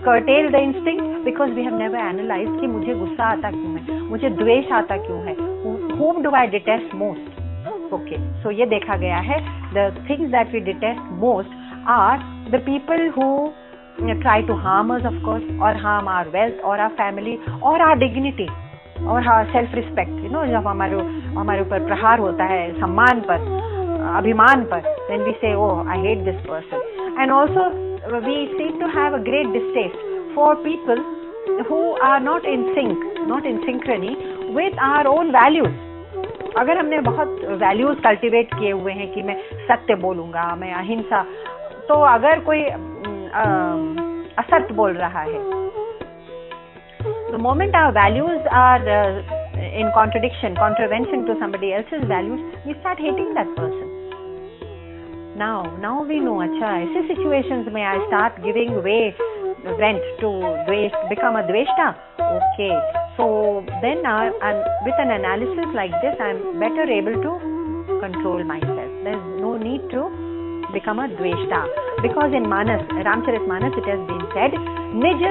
curtail the instinct? Because we have never analyzed कि मुझे गुस्सा आता क्यों है, मुझे द्वेष आता क्यों है, whom do I detest most? Okay, so ये देखा गया है, the things that we detest most are the people who try to harm us, of course, or harm our wealth or our family or our dignity or our self-respect. You know, जब हमारे ऊपर प्रहार होता है सम्मान पर, अभिमान पर, then we say, oh, I hate this person. And also we seem to have a great distaste for people who are not in sync, not in synchrony with our own values. अगर हमने बहुत values cultivate किए हुए हैं कि मैं सत्य बोलूँगा, मैं अहिंसा, तो अगर कोई असत्य बोल रहा है, the moment our values are in contravention to somebody else's values, we start hating that person. Now we know, ऐसे situations में I start giving vent to dvesh, become a dveshta. Okay, so then with an analysis like this, I'm better able to control myself. There's no need to become a dveshta, because in Manas, Ramcharitmanas, it has been said, Nij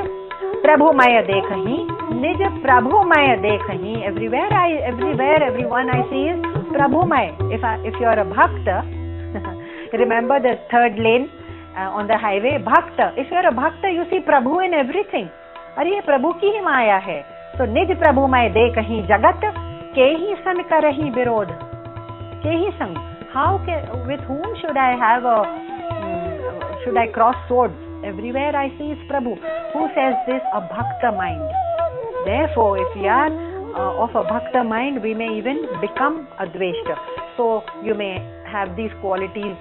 Prabhumaya dekhahi, Nij Prabhumaya dekhahi. Everywhere, everyone I see is Prabhumaya. If you are a bhakta, remember the 3rd lane on the highway, bhakta. If you are a bhakta, you see Prabhu in everything. अरे ये प्रभु की ही माया है. तो निज प्रभु मैं दे कहीं जगत के ही सन करही विरोध, के ही संग. With whom should I have should I cross swords? Everywhere I see is Prabhu. Who says this? A bhakta mind. Therefore, if we are of a bhakta mind, we may even become a dveshta. So you may have these qualities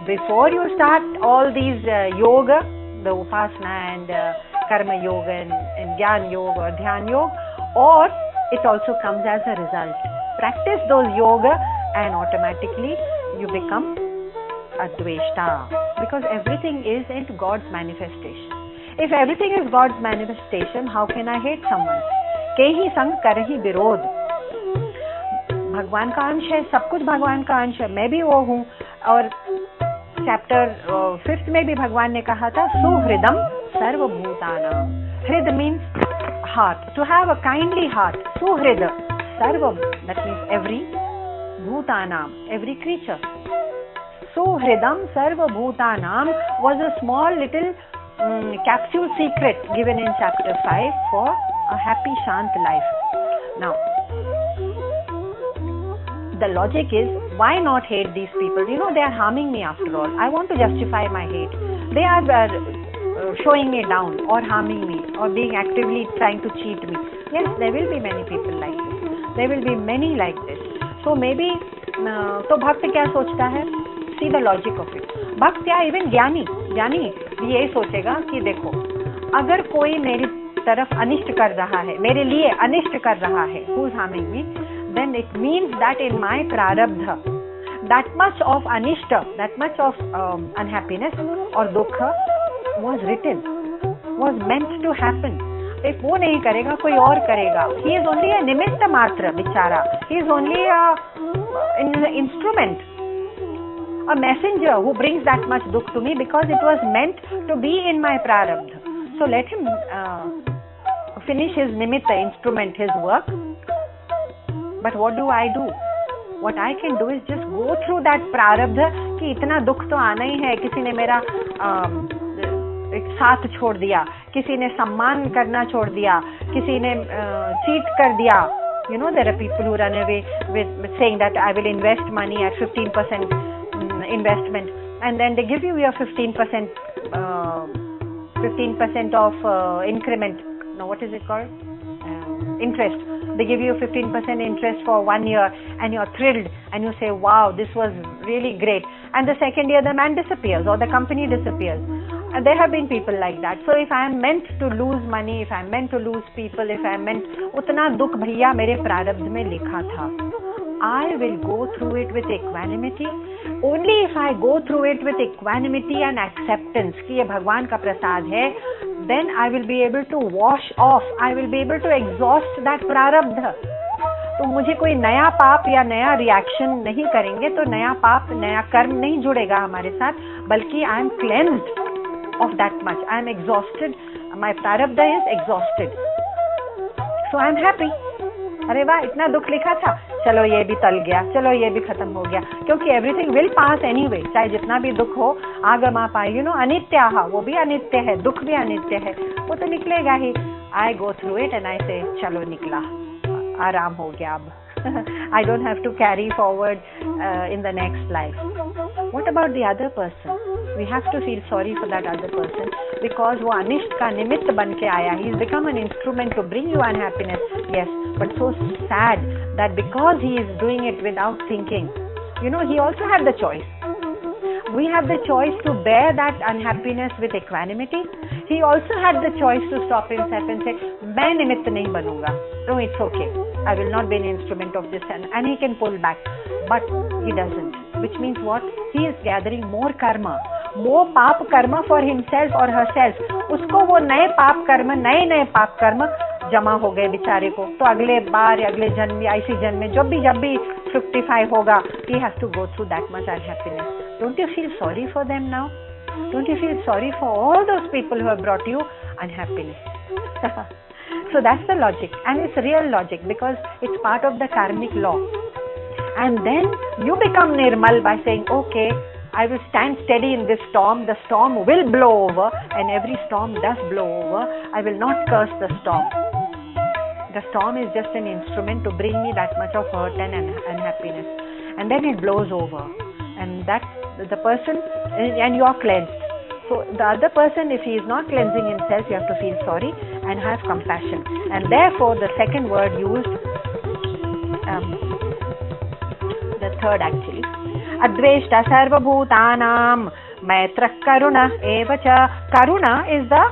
before you start all these yoga, the upasana and karma yoga and jnana yoga or dhyan yoga, or it also comes as a result. Practice those yoga and automatically you become a dveshta, because everything is in God's manifestation. If everything is God's manifestation, how can I hate someone? के ही संग करहि विरोध. भगवान का अंश है, सब कुछ भगवान का अंश है, मैं भी वो हूँ. और चैप्टर 5 में भी भगवान ने कहा था सुहृदम सर्वभूतानाम. हृद means heart, to have a kindly heart. Suhrida sarvam, that means every bhutanam, every creature. Suhridam sarva bhutanam was a small little capsule secret given in chapter 5 for a happy shant life. Now the logic is, why not hate these people? You know, they are harming me after all. I want to justify my hate. They are showing me down or harming me or being actively trying to cheat me. Yes, there will be many people like this. There will be many like this. So maybe तो भक्त क्या सोचता है? See the logic of it. भक्त या even ज्ञानी भी यही सोचेगा कि देखो, अगर कोई मेरी तरफ अनिष्ट कर रहा है, मेरे लिए अनिष्ट कर रहा है, who is harming me, then it means that in my prarabdha, that much of anishta, that much of unhappiness or dukha was written, was meant to happen. If वो नहीं करेगा, कोई और करेगा. He is only a निमित्त मात्र, बिचारा. He is only an instrument, a messenger who brings that much dukh to me because it was meant to be in my prarabdha. So let him finish his nimitta instrument, his work. But what do I do? What I can do is just go through that prarabdha कि इतना दुख तो आना ही है. किसी ने मेरा एक साथ छोड़ दिया, किसी ने सम्मान करना छोड़ दिया, किसी ने चीट कर दिया. You know, there are people who run away with saying that I will invest money at 15% investment, and then they give you your 15% of increment. No, what is it called? Interest. They give you 15% interest for 1 year, and you're thrilled, and you say, wow, this was really great. And the second year, the man disappears or the company disappears. And there have been people like that. So if I am meant to lose money, if I am meant to lose people, if I am meant, उतना दुख भैया मेरे प्रारब्ध में लिखा था. I will go through it with equanimity. Only if I go through it with equanimity and acceptance कि ये भगवान का प्रसाद है, then I will be able to wash off. I will be able to exhaust that प्रारब्ध. तो मुझे कोई नया पाप या नया रिएक्शन नहीं करेंगे, तो नया पाप, नया कर्म नहीं जुड़ेगा हमारे साथ, बल्कि I am cleansed of that much. I am exhausted. My prarabdha is exhausted. So I am happy. अरे वाह, इतना दुख लिखा था, चलो ये भी टल गया, चलो ये भी खत्म हो गया, क्योंकि एवरीथिंग विल पास एनीवे. चाहे जितना भी दुख हो, आगमा पाए, यू नो, अनित्याहा, वो भी अनित्य है, दुख भी अनित्य है, वो तो निकलेगा ही. I go through it and I say चलो निकला, आराम हो गया अब. I don't have to carry forward in the next life. What about the other person? We have to feel sorry for that other person because वो अनिष्ट का निमित्त बन के आया. He has become an instrument to bring you unhappiness. Yes, but so sad that because he is doing it without thinking, you know, he also had the choice. We have the choice to bear that unhappiness with equanimity. He also had the choice to stop himself and say, मैं निमित्त नहीं बनूंगा. No, it's okay. I will not be an instrument of this, and he can pull back. But he doesn't. Which means what? He is gathering more karma, more पाप कर्म for himself or herself. उसको वो नए पाप कर्म, नए पाप कर्म जमा हो गए बेचारे को. तो अगले बार, अगले जन्म या इसी जन्म में जब भी 55 होगा, he has to go through that much unhappiness. Don't you feel sorry for them now? Don't you feel sorry for all those people who have brought you unhappiness? So that's the logic, and it's real logic because it's part of the karmic law. And then you become nirmal by saying, okay, I will stand steady in this storm. The storm will blow over, and every storm does blow over. I will not curse the storm. The storm is just an instrument to bring me that much of hurt and unhappiness. And then it blows over. And that's the person, and you are cleansed. So the other person, if he is not cleansing himself, you have to feel sorry and have compassion. And therefore, the second word used, the third actually, Adveshta Sarvabhutanam Maitra Karuna Evacha. Karuna is the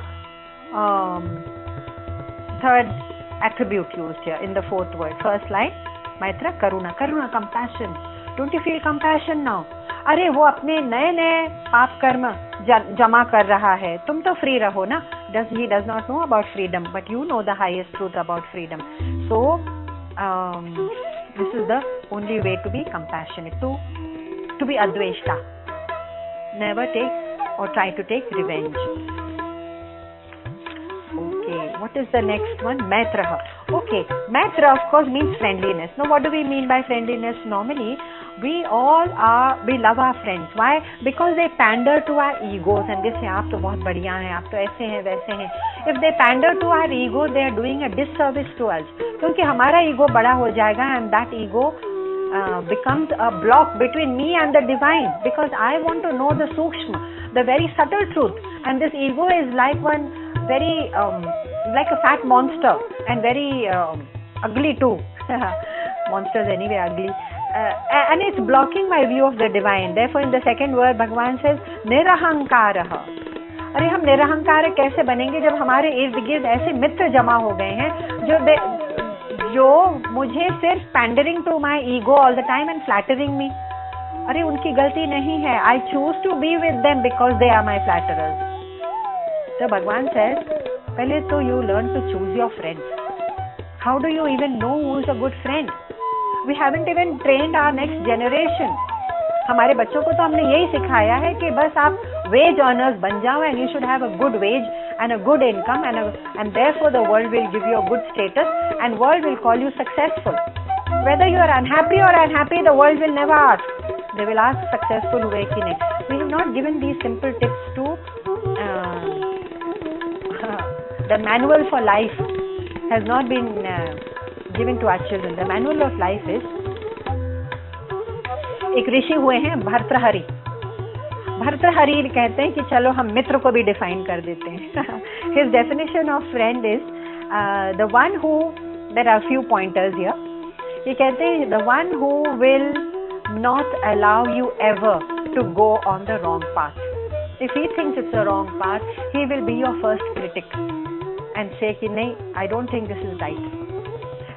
third attribute used here in the fourth word. First line, Maitra Karuna. Karuna, compassion. Don't you feel compassion now? अरे वो अपने नए पाप कर्म जमा कर रहा है, तुम तो फ्री रहो ना. He does not know about freedom, but you know the highest truth about freedom. So this is the only way to be compassionate, to be adveshta. Never take or try to take revenge. Okay, what is the next one? Maitraha. Okay, Maitra of course means friendliness. Now what do we mean by friendliness? Normally we love our friends. Why? Because they pander to our egos and they say आप तो बहुत बढ़िया हैं, आप तो ऐसे हैं वैसे हैं. If they pander to our ego, they are doing a disservice to us. क्योंकि हमारा ego बड़ा हो जाएगा and that ego becomes a block between me and the divine, because I want to know the sukshma, the very subtle truth, and this ego is like one very like a fat monster and very ugly too. Monsters anyway ugly. And it's blocking my view of the divine. Therefore in the second word Bhagavan says nirahankaraha. अरे हम निरहंकार कैसे बनेंगे जब हमारे इर्द गिर्द ऐसे मित्र जमा हो गए हैं जो मुझे सिर्फ pandering to my ego all the time and flattering me. अरे उनकी गलती नहीं है. I choose to be with them because they are my flatterers. तो भगवान सेज पहले तो you learn to choose your friends. How do you even know who is a good friend? We haven't even trained our next generation. हमारे बच्चों को तो हमने यही सिखाया है कि बस आप wage earners ban jao and you should have a good wage and a good income and therefore the world will give you a good status and world will call you successful. Whether you are unhappy or unhappy, the world will never ask. They will ask successful हुए कि नहीं. We have not given these simple tips to the manual for life has not been given to our children. The manual of life is, एक ऋषि हुए हैं भर्तृहरि. भर्तृहरि कहते हैं कि चलो हम मित्र को भी डिफाइन कर देते हैं. His definition of friend is the one who, there are few pointers here. ये कहते हैं the one who will not allow you ever to go on the wrong path. If he thinks it's a wrong path, he will be your first critic and say कि नहीं, I don't think this is right.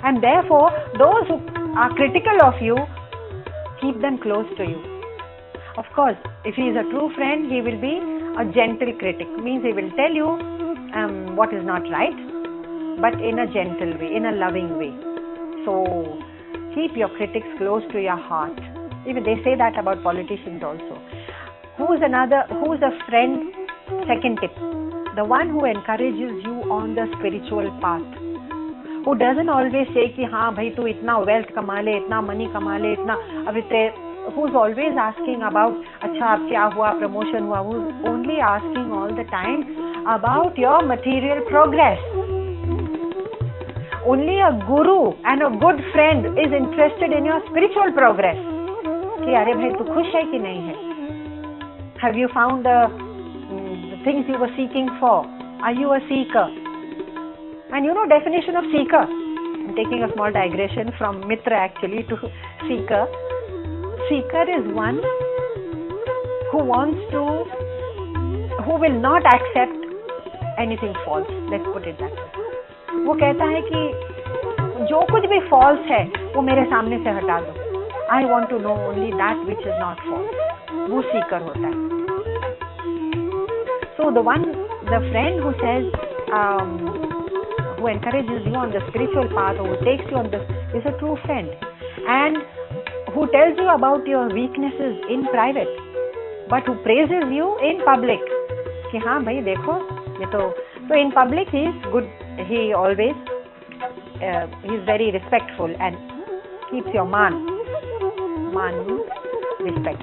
And therefore those who are critical of you, keep them close to you. Of course, if he is a true friend, he will be a gentle critic. Means he will tell you what is not right, but in a gentle way, in a loving way. So, keep your critics close to your heart. Even they say that about politicians also. Who's a friend? Second tip. The one who encourages you on the spiritual path. Who doesn't always say कि हाँ भाई तू इतना wealth कमा ले, इतना money कमा ले, इतना अभी who's always asking about अच्छा अब क्या हुआ, promotion हुआ. Who's only asking all the time about your material progress. Only a guru and a good friend is interested in your spiritual progress. कि अरे भाई तू खुश है कि नहीं है? Have you found the things you were seeking for? Are you a seeker? And you know definition of seeker. I'm taking a small digression from mitra actually to seeker. Seeker is one who will not accept anything false. Let's put it that way. वो कहता है कि जो कुछ भी false है वो मेरे सामने से हटा दो. I want to know only that which is not false. वो seeker होता है. So the friend who says who encourages you on the spiritual path, or who takes you on is a true friend, and who tells you about your weaknesses in private, but who praises you in public. कि हाँ भाई देखो ये तो in public he is good. He always he is very respectful and keeps your man respect.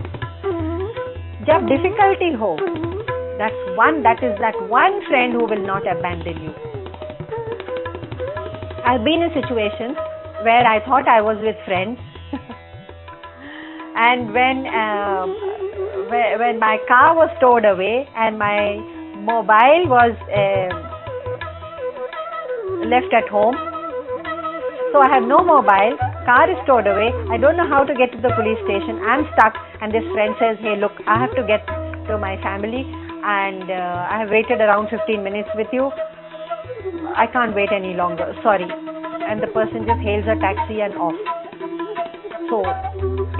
जब difficulty हो, that is that one friend who will not abandon you. I've been in situations where I thought I was with friends and when my car was stowed away and my mobile was left at home, so I have no mobile, car is stowed away, I don't know how to get to the police station, I'm stuck, and this friend says, hey look, I have to get to my family and I have waited around 15 minutes with you, I can't wait any longer, sorry. And the person just hails a taxi and off. So,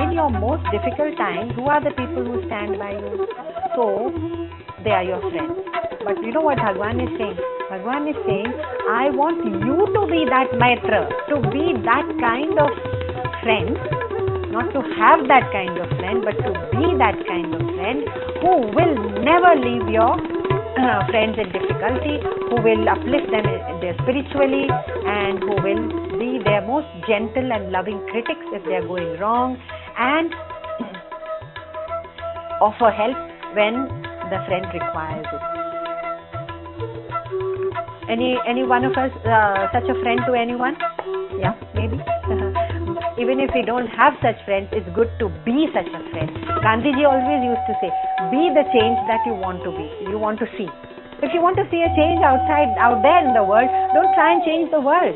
in your most difficult time, who are the people who stand by you? So, they are your friends. But you know what Bhagwan is saying? Bhagwan is saying, I want you to be that Maitra, to be that kind of friend, not to have that kind of friend, but to be that kind of friend who will never leave your friends in difficulty, who will uplift them spiritually, and who will be their most gentle and loving critics if they are going wrong, and offer help when the friend requires it. Any one of us such a friend to anyone? Yeah, maybe. Even if we don't have such friends, it's good to be such a friend. Gandhiji always used to say, be the change that you want to be, you want to see. If you want to see a change out there in the world, don't try and change the world.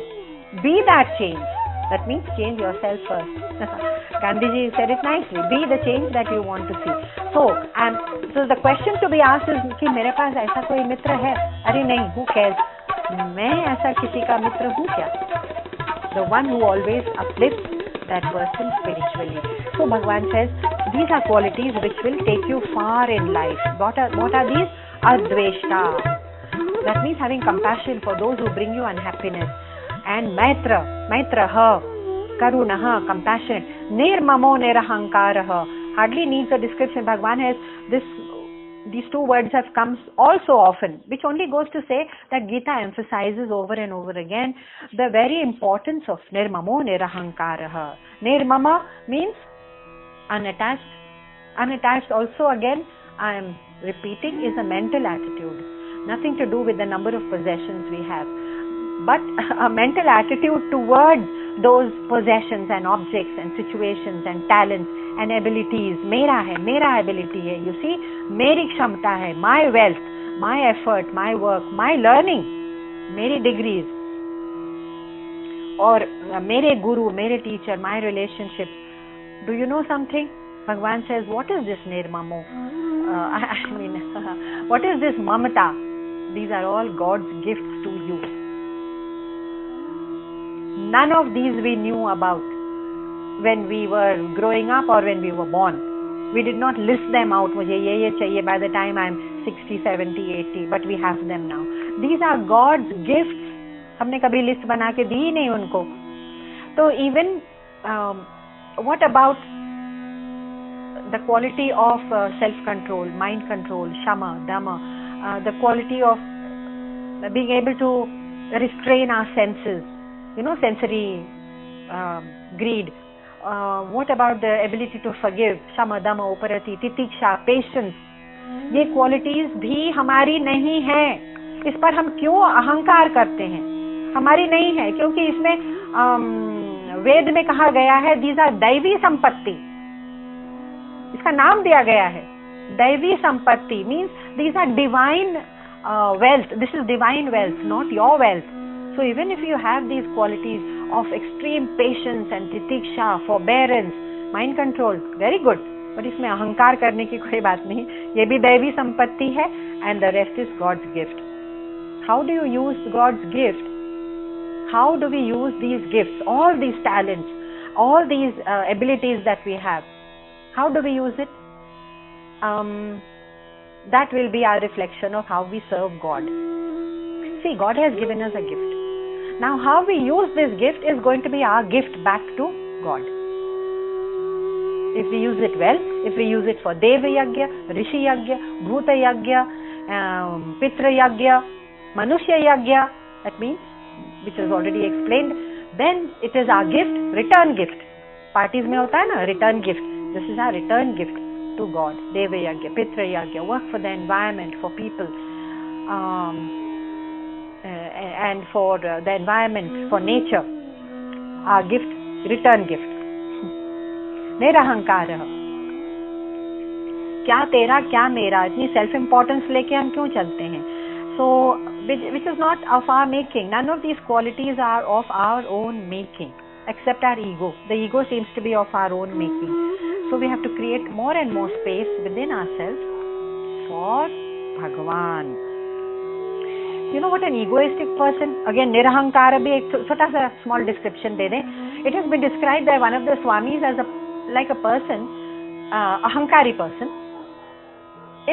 Be that change. That means change yourself first. Gandhiji said it nicely. Be the change that you want to see. So the question to be asked is कि मेरे पास ऐसा कोई मित्र है? अरे नहीं, who cares? मैं ऐसा किसी का मित्र हूँ क्या? The one who always uplifts that person spiritually. So Bhagwan says these are qualities which will take you far in life. What are these? Adveshta. That means having compassion for those who bring you unhappiness. And Maitraha, Karunaha, compassionate. Nirmamo Nirahankaraha. Hardly needs a description. Bhagwan has these two words have come all so often, which only goes to say that Gita emphasizes over and over again the very importance of Nirmamo Nirahankaraha. Nirmama means unattached. Unattached also, again, I am repeating, is a mental attitude. Nothing to do with the number of possessions we have, but a mental attitude towards those possessions and objects and situations and talents and abilities. Mera ability hai. You see, meri kshamta hai, my wealth, my effort, my work, my learning, meri degrees, or mere guru, mere teacher, my relationships. Do you know something? Bhagwan says, what is this nirmamo? What is this mamata? These are all God's gifts to you. None of these we knew about when we were growing up or when we were born. We did not list them out. Mujhe ye chahiye by the time I'm 60, 70, 80, but we have them now. These are God's gifts. हमने कभी list बना के दी नहीं उनको. So even what about the quality of self-control, mind control, shama, dhamma, the quality of being able to restrain our senses, sensory greed. What about the ability to forgive, shama, dhamma, uparati, titiksha, patience? ये qualities भी हमारी नहीं है. इस पर हम क्यों अहंकार करते हैं? हमारी नहीं है, क्योंकि इसमें वेद में कहा गया है these are दैवी संपत्ति. इसका नाम दिया गया है दैवी संपत्ति. Means these are divine wealth. This is divine wealth, not your wealth. So even if you have these qualities of extreme patience and titiksha, forbearance, mind control, very good. But इसमें अहंकार करने की कोई बात नहीं. ये भी दैवी संपत्ति है, and the rest is God's gift. How do you use God's gift? How do we use these gifts, all these talents, all these abilities that we have? How do we use it? That will be our reflection of how we serve God. See, God has given us a gift. Now, how we use this gift is going to be our gift back to God. If we use it well, if we use it for Deva Yagya, Rishi Yagya, Bhuta Yagya, Pitra Yagya, Manushya Yagya, that means, which is already explained, then it is our gift, return gift. Parties mein hota hai na, return gift. This is our return gift to God. Deva Yagya, Pitra Yagya, work for the environment, for people, and for the environment, for nature. Our gift, return gift. निरहंकार. क्या तेरा क्या मेरा, इतनी self importance लेके हम क्यों चलते हैं? So which is not of our making. None of these qualities are of our own making except our ego. The ego seems to be of our own making. So we have to create more and more space within ourselves for Bhagavan. You know what an egoistic person? Again, nirahankara bhi ek chota sa small description de dein. It has been described by one of the Swamis as like a person, ahankari person.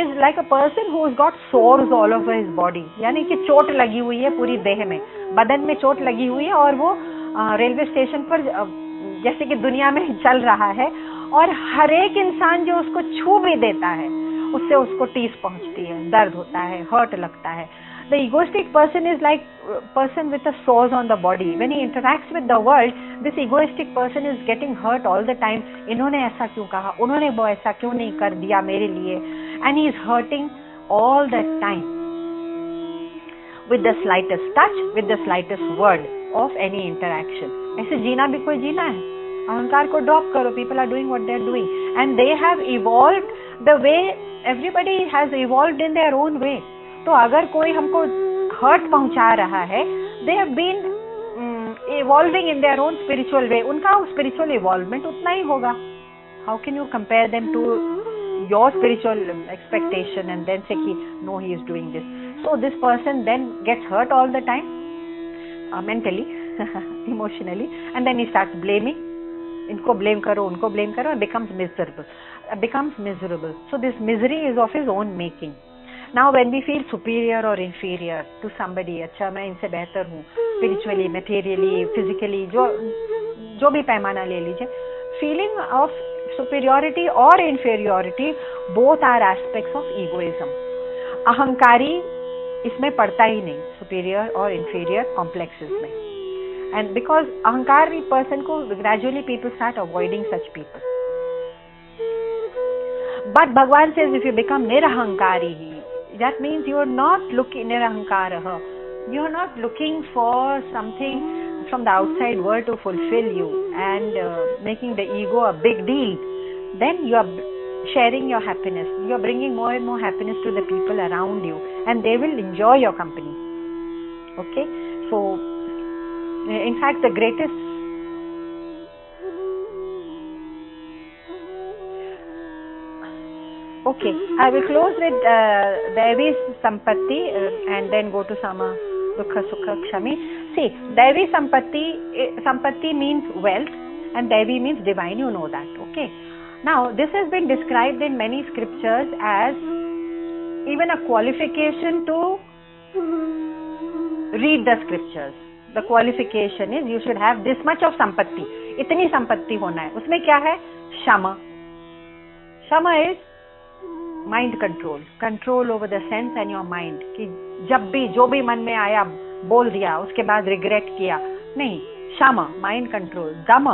is like a person who's got sores all over his body, यानी कि चोट लगी हुई है पूरी देह में, बदन में चोट लगी हुई है, और वो रेलवे स्टेशन पर जैसे कि दुनिया में चल रहा है, और हर एक इंसान जो उसको छू भी देता है उससे उसको टीस पहुंचती है, दर्द होता है, हर्ट लगता है. The egoistic person is like a person with a sores on the body. When he interacts with the world, this egoistic person is getting hurt all the time. इन्होंने ऐसा क्यों कहा, उन्होंने वो ऐसा क्यों नहीं कर दिया मेरे लिए, and he is hurting all the time with the slightest touch, with the slightest word of any interaction. ऐसे जीना भी कोई जीना है? अहंकार को ड्रॉप करो. People are doing what they are doing, and they have evolved the way everybody has evolved in their own way. तो अगर कोई हमको हर्ट पहुंचा रहा है, they have been evolving in their own spiritual way. उनका spiritual evolvement उतना ही होगा. How can you compare them to your spiritual expectation and then say कि no, he is doing this? So this person then gets hurt all the time, mentally, emotionally, and then he starts blaming. इनको blame करो, उनको blame करो, and becomes miserable. So this misery is of his own making. Now when we feel superior or inferior to somebody, अच्छा मैं इनसे बेहतर हूँ spiritually, materially, physically, जो भी पैमाना ले लीजिए, feeling of superiority or inferiority both are aspects of egoism. अहंकारी इसमें पड़ता ही नहीं, superior or inferior complexes में, and because अहंकारी person को gradually people start avoiding such people. But Bhagavan says if you become nirahankari, that means you are not looking nirahankaraha. You are not looking for something from the outside world to fulfill you and making the ego a big deal. Then you are sharing your happiness. You are bringing more and more happiness to the people around you, and they will enjoy your company. Okay? So, in fact, the greatest okay, I will close with Devi Sampatti and then go to Sama Dukha Sukha Kshami. See, Devi Sampatti means wealth, and Devi means divine, you know that, okay? Now, this has been described in many scriptures as even a qualification to read the scriptures. The qualification is you should have this much of Sampatti. इतनी संपत्ति होना है. उसमें क्या है? Shama. Shama is mind control over the sense and your mind, कि जब भी जो भी मन में आया बोल दिया, उसके बाद रिग्रेट किया नहीं. शमा, माइंड कंट्रोल. दम,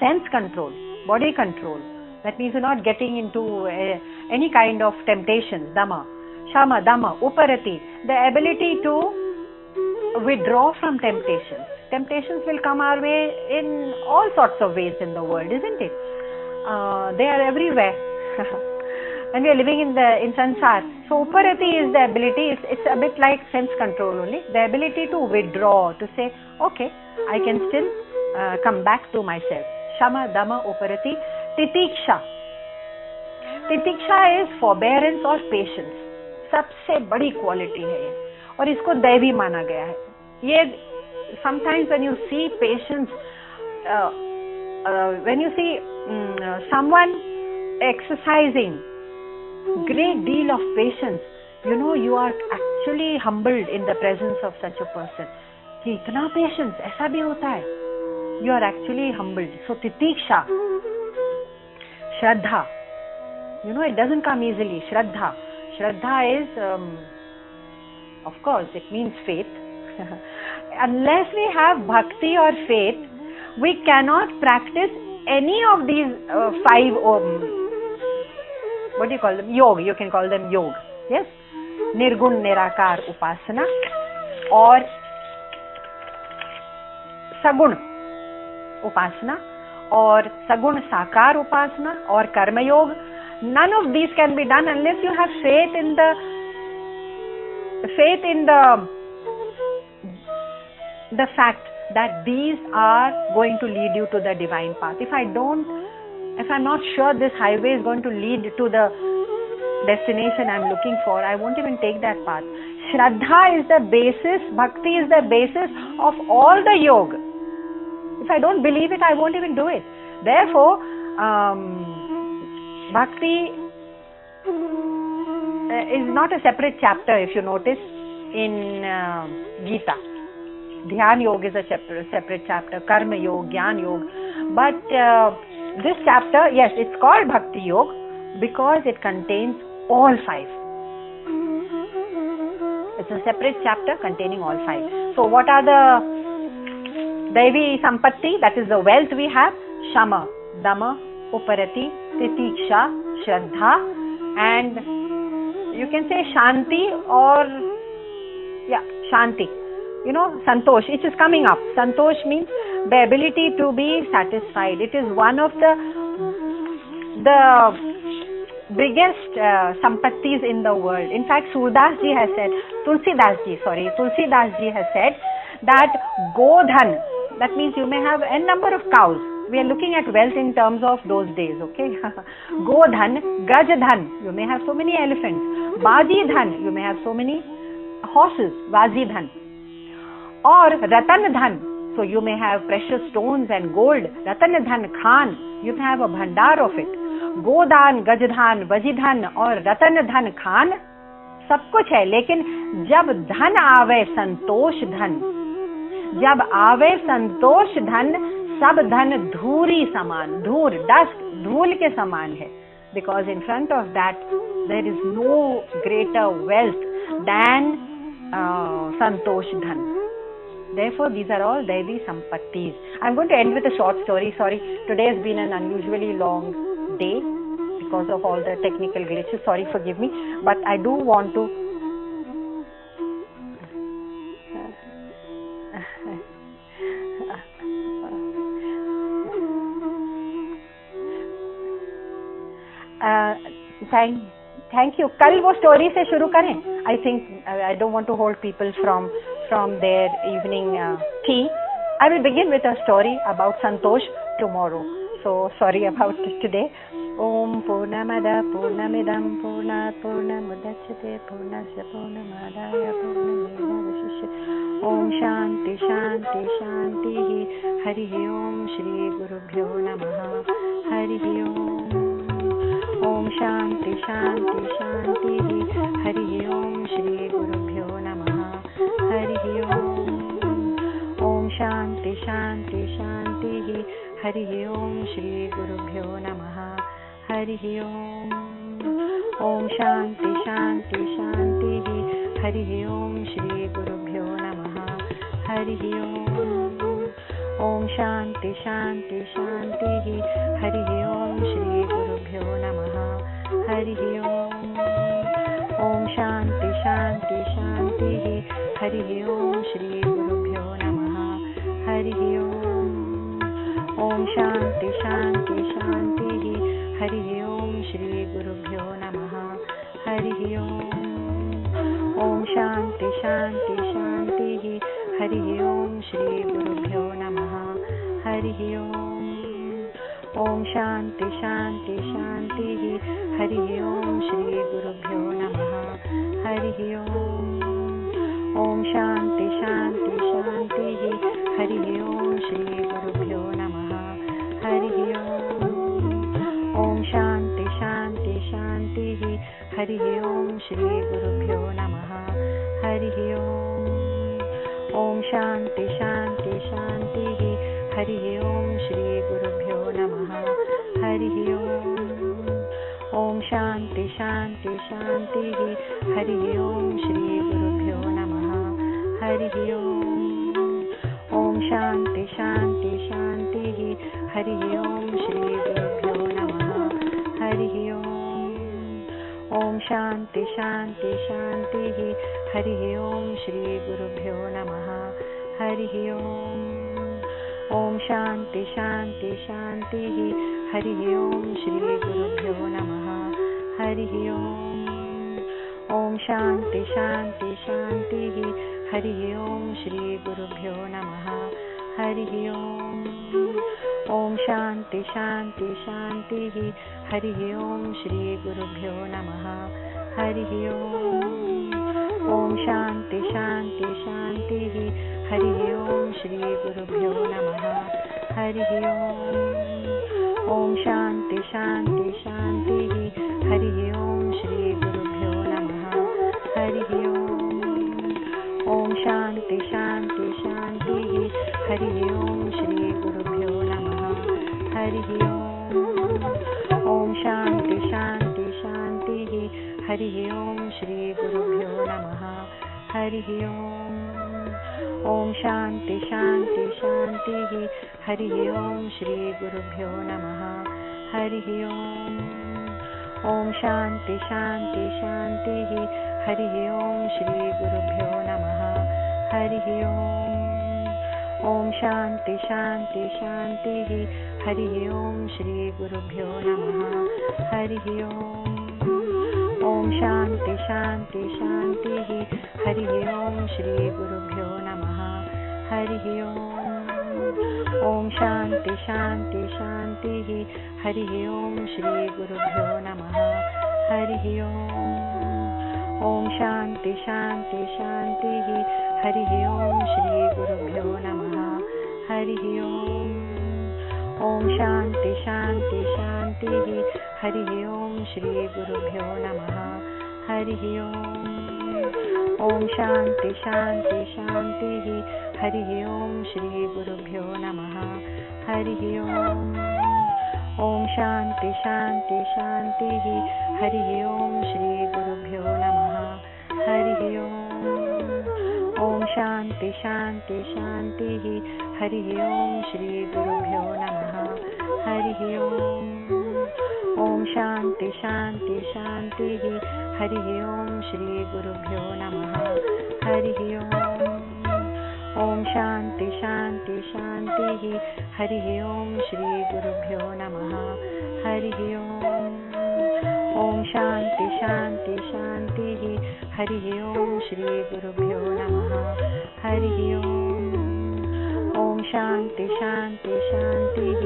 sense control, body control. That means you not getting into any kind of temptations. दम, शमा, दम. उपरति, the ability to withdraw from temptations. Temptations will come our way in all sorts of ways in the world, isn't it? They are everywhere. And we are living in sansar. So uparati is the ability, it's a bit like sense control only, the ability to withdraw, to say, okay, I can still come back to myself. Shama, dama, uparati. Titiksha. Titiksha is forbearance or patience. सबसे बड़ी quality है ये, और इसको दैवी माना गया है. ये sometimes when you see patience, when you see someone exercising great deal of patience, you know you are actually humbled in the presence of such a person. कि इतना patience ऐसा भी होता है. You are actually humbled. So titiksha, shraddha. You know it doesn't come easily. Shraddha. Shraddha is, of course, it means faith. Unless we have bhakti or faith, we cannot practice any of these five, what do you call them? Yoga. You can call them yoga. Yes? Nirgun Nirakar Upasana or Sagun Upasana or Sagun Sakar Upasana or Karma Yoga. None of these can be done unless you have faith in the fact that these are going to lead you to the divine path. If I'm not sure this highway is going to lead to the destination I'm looking for, I won't even take that path. Shraddha is the basis, bhakti is the basis of all the yoga. If I don't believe it, I won't even do it. Therefore, bhakti is not a separate chapter, if you notice, in Gita. Dhyan Yoga is a separate chapter, Karma Yoga, Gyan Yoga. But this chapter, yes, it's called Bhakti Yoga because it contains all five. It's a separate chapter containing all five. So what are the Devi Sampatti, that is the wealth we have? Shama, Dama, Uparati, Titiksha, Shraddha, and you can say Shanti or Shanti. Santosh, it is coming up. Santosh means the ability to be satisfied. It is one of the biggest sampattis in the world. In fact, Tulsidas ji has said that Godhan, that means you may have n number of cows. We are looking at wealth in terms of those days, okay? Godhan, Gajdhan, you may have so many elephants. Bajidhan, you may have so many horses, Vazidhan. Or Ratandhan, so you may have precious stones and gold. Ratandhan Khan, you may have a bhandar of it. Godan, Gajdhan, Vajidhan or Ratandhan Khan, सब कुछ है, लेकिन जब धन आवे संतोष धन, जब आवे संतोष धन, सब धन धूरी समान, धूर, डस्ट, धूल के समान है. Because in front of that there is no greater wealth than संतोष धन. Therefore, these are all Devi Sampattis. I'm going to end with a short story. Sorry, today has been an unusually long day because of all the technical glitches. Sorry, forgive me. But I do want to thank you. कल वो story से शुरू करें. I think I don't want to hold people from their evening tea. I will begin with a story about Santosh tomorrow. So sorry about today. Om Purnamada Purnamidam Purnat Purnamudachyate Purnasya Purnamadaya Purnamedavasishyate. Om Shanti Shanti Shanti Hari Om Shri Gurubhyo Namaha. Hari Om. Om Shanti Shanti Shanti Hari Om Shri Gurubhyo Namaha. Hari Om. Om Shanti Shanti Shanti Hari Om Shri Gurubhyo Namaha. Hari Om. Om Shanti Shanti Shanti Hari Om Shri Gurubhyo Namaha. Hari Om. Om Shanti Shanti Shanti Hari Om Shri Gurubhyo Namaha. Hari Om. Om Shanti Shanti Shanti Hari Om Shri Gurubhyo Namaha. Hari Om. Om Shanti Shanti Shanti Hari Om Shri Gurubhyo Namaha. Hari Om. Om Shanti Shanti Shanti Hari Om Shri Gurubhyo Namaha. Hari Om. Om Shanti Shanti Shanti Hari Om Shri Gurubhyo Namaha. Hari Om. Om Shanti Shanti Shanti Hari Om Shri Gurubhyo Namaha. Hari Om. Om Shanti Shanti Shanti Hari Om Shri Gurubhyo Namaha. Hari Om. Om Shanti Shanti Shanti Hari Om Shri Gurubhyo Namaha. Hari Om. Om Shanti Shanti Shanti Hari Om Shri Gurubhyo Namaha. Hari Om. Om Shanti Shanti Shanti Hari Om Shri Gurubhyo Namaha. Hari Om. Om Shanti Shanti Shanti Hari Om Shri Gurubhyo Namaha. Hari Om. Om Shanti Shanti Shanti Hari Om Shri Gurubhyo Namaha. Hari Om. Om Shanti Shanti Shanti Hari Om Shri Gurubhyo Namaha. Hari Om. Om Shanti Shanti Shanti Hari Om Shri Gurubhyo Namaha. Hari Om. Om Shanti Shanti Shanti Hari Om Shri Gurubhyo Namaha. Hari Om. Om Shanti Shanti Shanti Hari Om Shri Gurubhyo Namaha. Hari Om Shri Gurubhyo Namaha. Hari Om Shanti Shanti Shanti. Hari Om Shri Gurubhyo Namaha. Hari Om Shanti Shanti Shanti. Hari Om Shri Gurubhyo Namaha. Hari Om Shanti Shanti Shanti. Hari Om Shri Gurubhyo Namaha. Hari Om Shanti Shanti Shanti. Hari Om Shri Gurubhyo Namaha. Hari Om Shanti Shanti Shanti. Hari Om Shri Gurubhyo Namaha. Hari Om Shanti Shanti Shanti. Hari Om Shri Gurubhyo Namaha. Hari Om Shanti Shanti Shanti. Hari Om Shri Gurubhyo Namaha. Hari Om Shanti Shanti Shanti. Hari Om Shri Gurubhyo Namaha. Hari Om Shanti Shanti Shanti. Hari Om Shri Gurubhyo Namaha. Hari Om Shanti Shanti Shanti. Hari Om Shri Gurubhyo Namaha. Hari Om Shanti Shanti Shanti. Hari Om Shri Gurubhyo Namaha. Hari Om Shanti Shanti Shanti. Hari Om Shri Gurubhyo Namaha. Hari Om Shanti Shanti Shanti. Hari Om Shri Gurubhyo Namaha. Hari Om Shanti Shanti Shanti. Hari Om Shri Gurubhyo Namaha. Hari Om Shanti Shanti Shanti.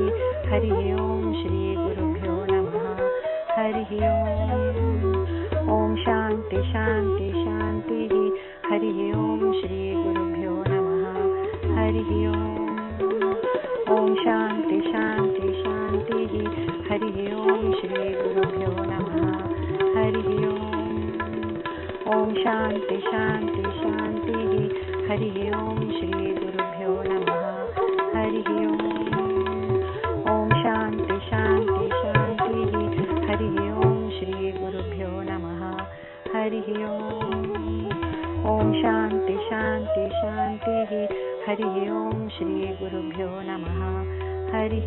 Hari Om Shri Gurubhyo Namaha. Hari Om Shanti Shanti Shanti. Hari Om Shri Gurubhyo Namaha. Hari Om Shanti Shanti Shanti. Hari Om Shri Gurubhyo Namaha. Hari Om Shanti Shanti Shanti. Hari Om Shri Gurubhyo Namaha. Hari Om Shanti Shanti Shanti. Hari Om Shri Gurubhyo Namaha. Hari Om Shanti Shanti Shanti. Hari Om Shri Gurubhyo Namaha. Hari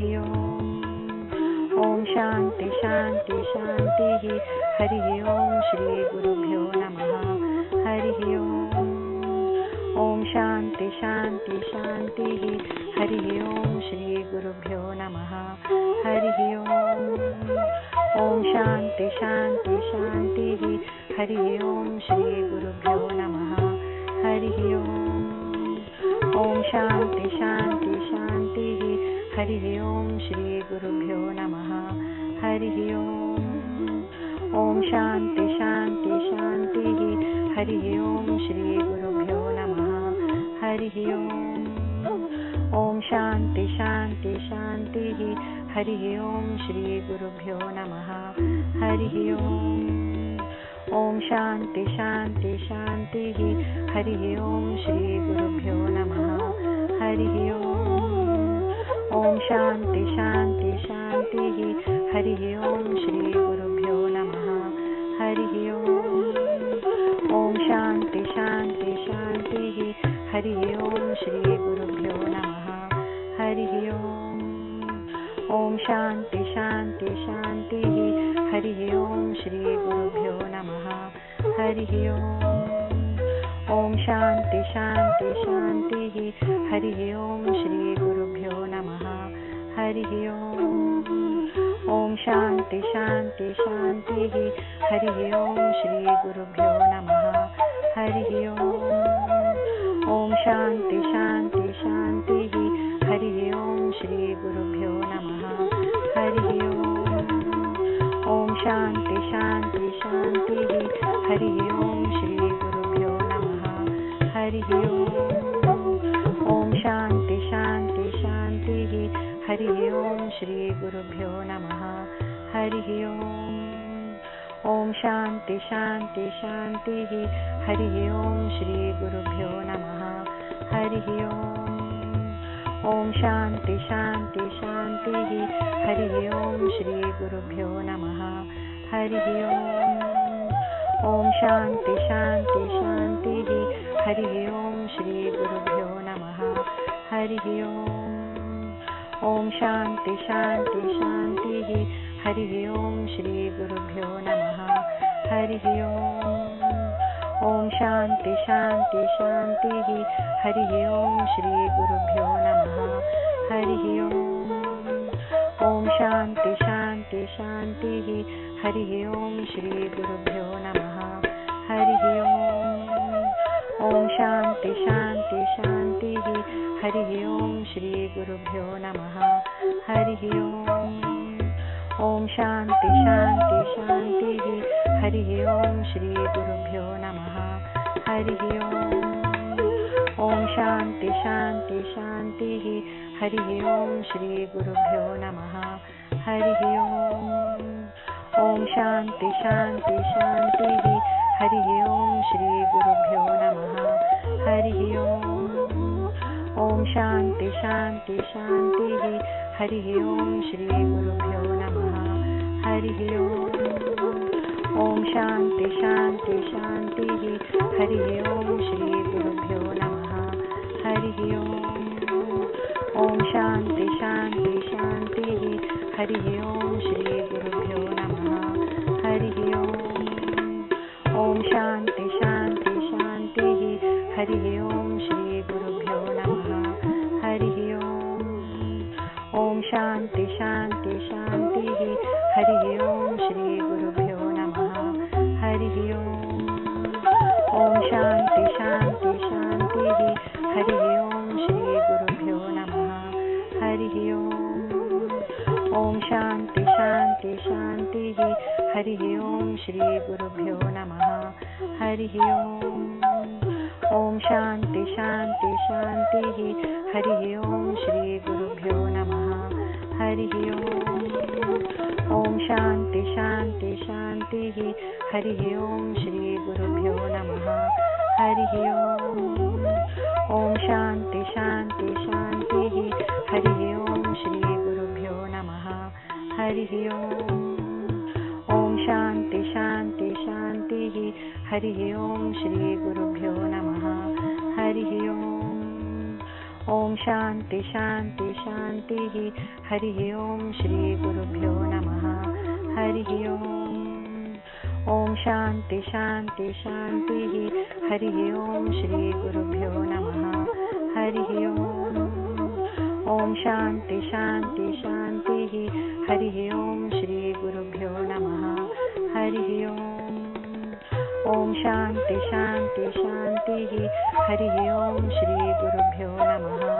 Om Shanti Shanti Shanti. Hari Om Shri Gurubhyo Namaha. Hari Om Shanti Shanti Shanti. Hari Om Shri Gurubhyo Namaha. Hari Om Shanti Shanti Shanti. Hari Om Shri Gurubhyo Namaha. Hari Om Shanti Shanti Shanti. Hari Om Shri Gurubhyo Namaha. Hari Om Shanti Shanti Shanti. Hari Om Shri Gurubhyo Namaha. Hari Om Shanti Shanti Shanti. Hari Om Shri Gurubhyo Namaha. Hari Om Shanti Shanti Shanti. Hari Om Shri Gurubhyo Namaha. Hari Om Shanti Shanti Shanti. Hari Om Shri Gurubhyo Namaha. Hari Om Shanti Shanti Shanti. Hari Om Shri Gurubhyo Namaha. Hari Om Shanti Shanti Shanti. Hari Om Shri Gurubhyo Namaha. Hari Om Shanti Shanti Shanti. Hari Om Shri Gurubhyo Namaha. Hari Om Shanti Shanti Shanti. Hari Om Shri Gurubhyo Namaha. Hari Om Shanti Shanti Shanti. Hari Om Shri Gurubhyo Namaha. Hari Om Shanti Shanti Shanti. Hari Om Shri Gurubhyo Namaha. Hari Om Shanti Shanti Shanti. Hari Om Shri Gurubhyo Namaha. Hari Om Shanti Shanti Shanti. Hari Om Shri Gurubhyo Namaha. Hari Om Shanti Shanti Shanti. Hari Om Shri Gurubhyo Namaha. Hari Om. Om Shanti Shanti Shanti. Hari Om Shri Gurubhyo Namaha. Hari Om. Om Shanti Shanti Shanti. Hari Om Shri Gurubhyo Namaha. Hari Om. Om Shanti Shanti Shanti. Hari Om Shri Gurubhyo Namaha. Hari Om. Om Shanti Shanti Shanti. Hari Om Shri Gurubhyo Namaha. Hari Om. Om Shanti Shanti Shanti. Hari Om Shri Gurubhyo Namaha. Hari Om. Om Shanti Shanti Shanti. Hari Om Shri Gurubhyo Namaha. Hari Om. Om Shanti Shanti Shanti. Hari Om Shri Gurubhyo Namaha. Hari Om. Om Shanti Shanti Shanti. Hari Om Shri Gurubhyo Namaha. Hari Om. Om Shanti Shanti Shanti. Hari Om Shri Gurubhyo Namaha. Hari Om. Om Shanti Shanti Shanti. Hari Om Shri Gurubhyo Namaha. Hari Om. Om Shanti Shanti Shanti. Hari Om Shri Gurubhyo Namaha. Hari Om. Om Shanti Shanti Shanti. Hari Om Shri Gurubhyo Namaha. Hari Om. Om Shanti Shanti Shanti. Hari Om Shri Gurubhyo Namaha. Hari Om. Om Shanti Shanti Shanti. Hari Om Shri Gurubhyo Namaha. Hari Om. Om Shanti Shanti Shanti. Hari Om Shri Gurubhyo Namaha. Hari Om. Om Shanti Shanti Shanti. Hari Om Shri Gurubhyo Namaha. Hari Om. Om Shanti Shanti Shanti. Hari Om Shri Gurubhyo Namaha. Hari Om. Om Shanti Shanti Shanti. Hari Om Shri Gurubhyo Namaha. Hari Om. Om Shanti Shanti Shanti. Hari Om Shri Gurubhyo Namaha. Hari Om. Om Shanti Shanti Shanti. Hari Om Shri Gurubhyo Namaha. Hari Om. Om Shanti Shanti Shanti. Hari Om Shri Gurubhyo Namaha. Hari Om. Om Shanti Shanti Shanti. Hari Om Shri Gurubhyo Namaha. Hari Om. Om Shanti Shanti Shanti. Hari Om Shri Gurubhyo Namaha.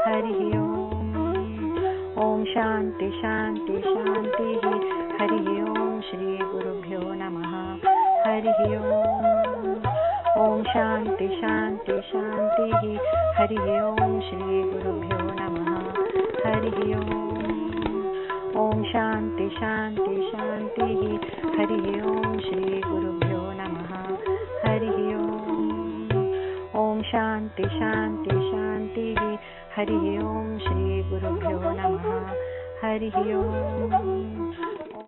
Hari Om. Om Shanti Shanti Shanti. Hari Om Shri Gurubhyo Namaha. Hari Om. Om Shanti Shanti Shanti. Hari Om Shri Gurubhyo Namaha. Hari Om. Om Shanti Shanti Shanti. Hari Om Shri Gurubhyo Namaha. Hari Om. Om Shanti Shanti Shanti. Hari Om Shri Gurubhyo Namaha. Hari Om.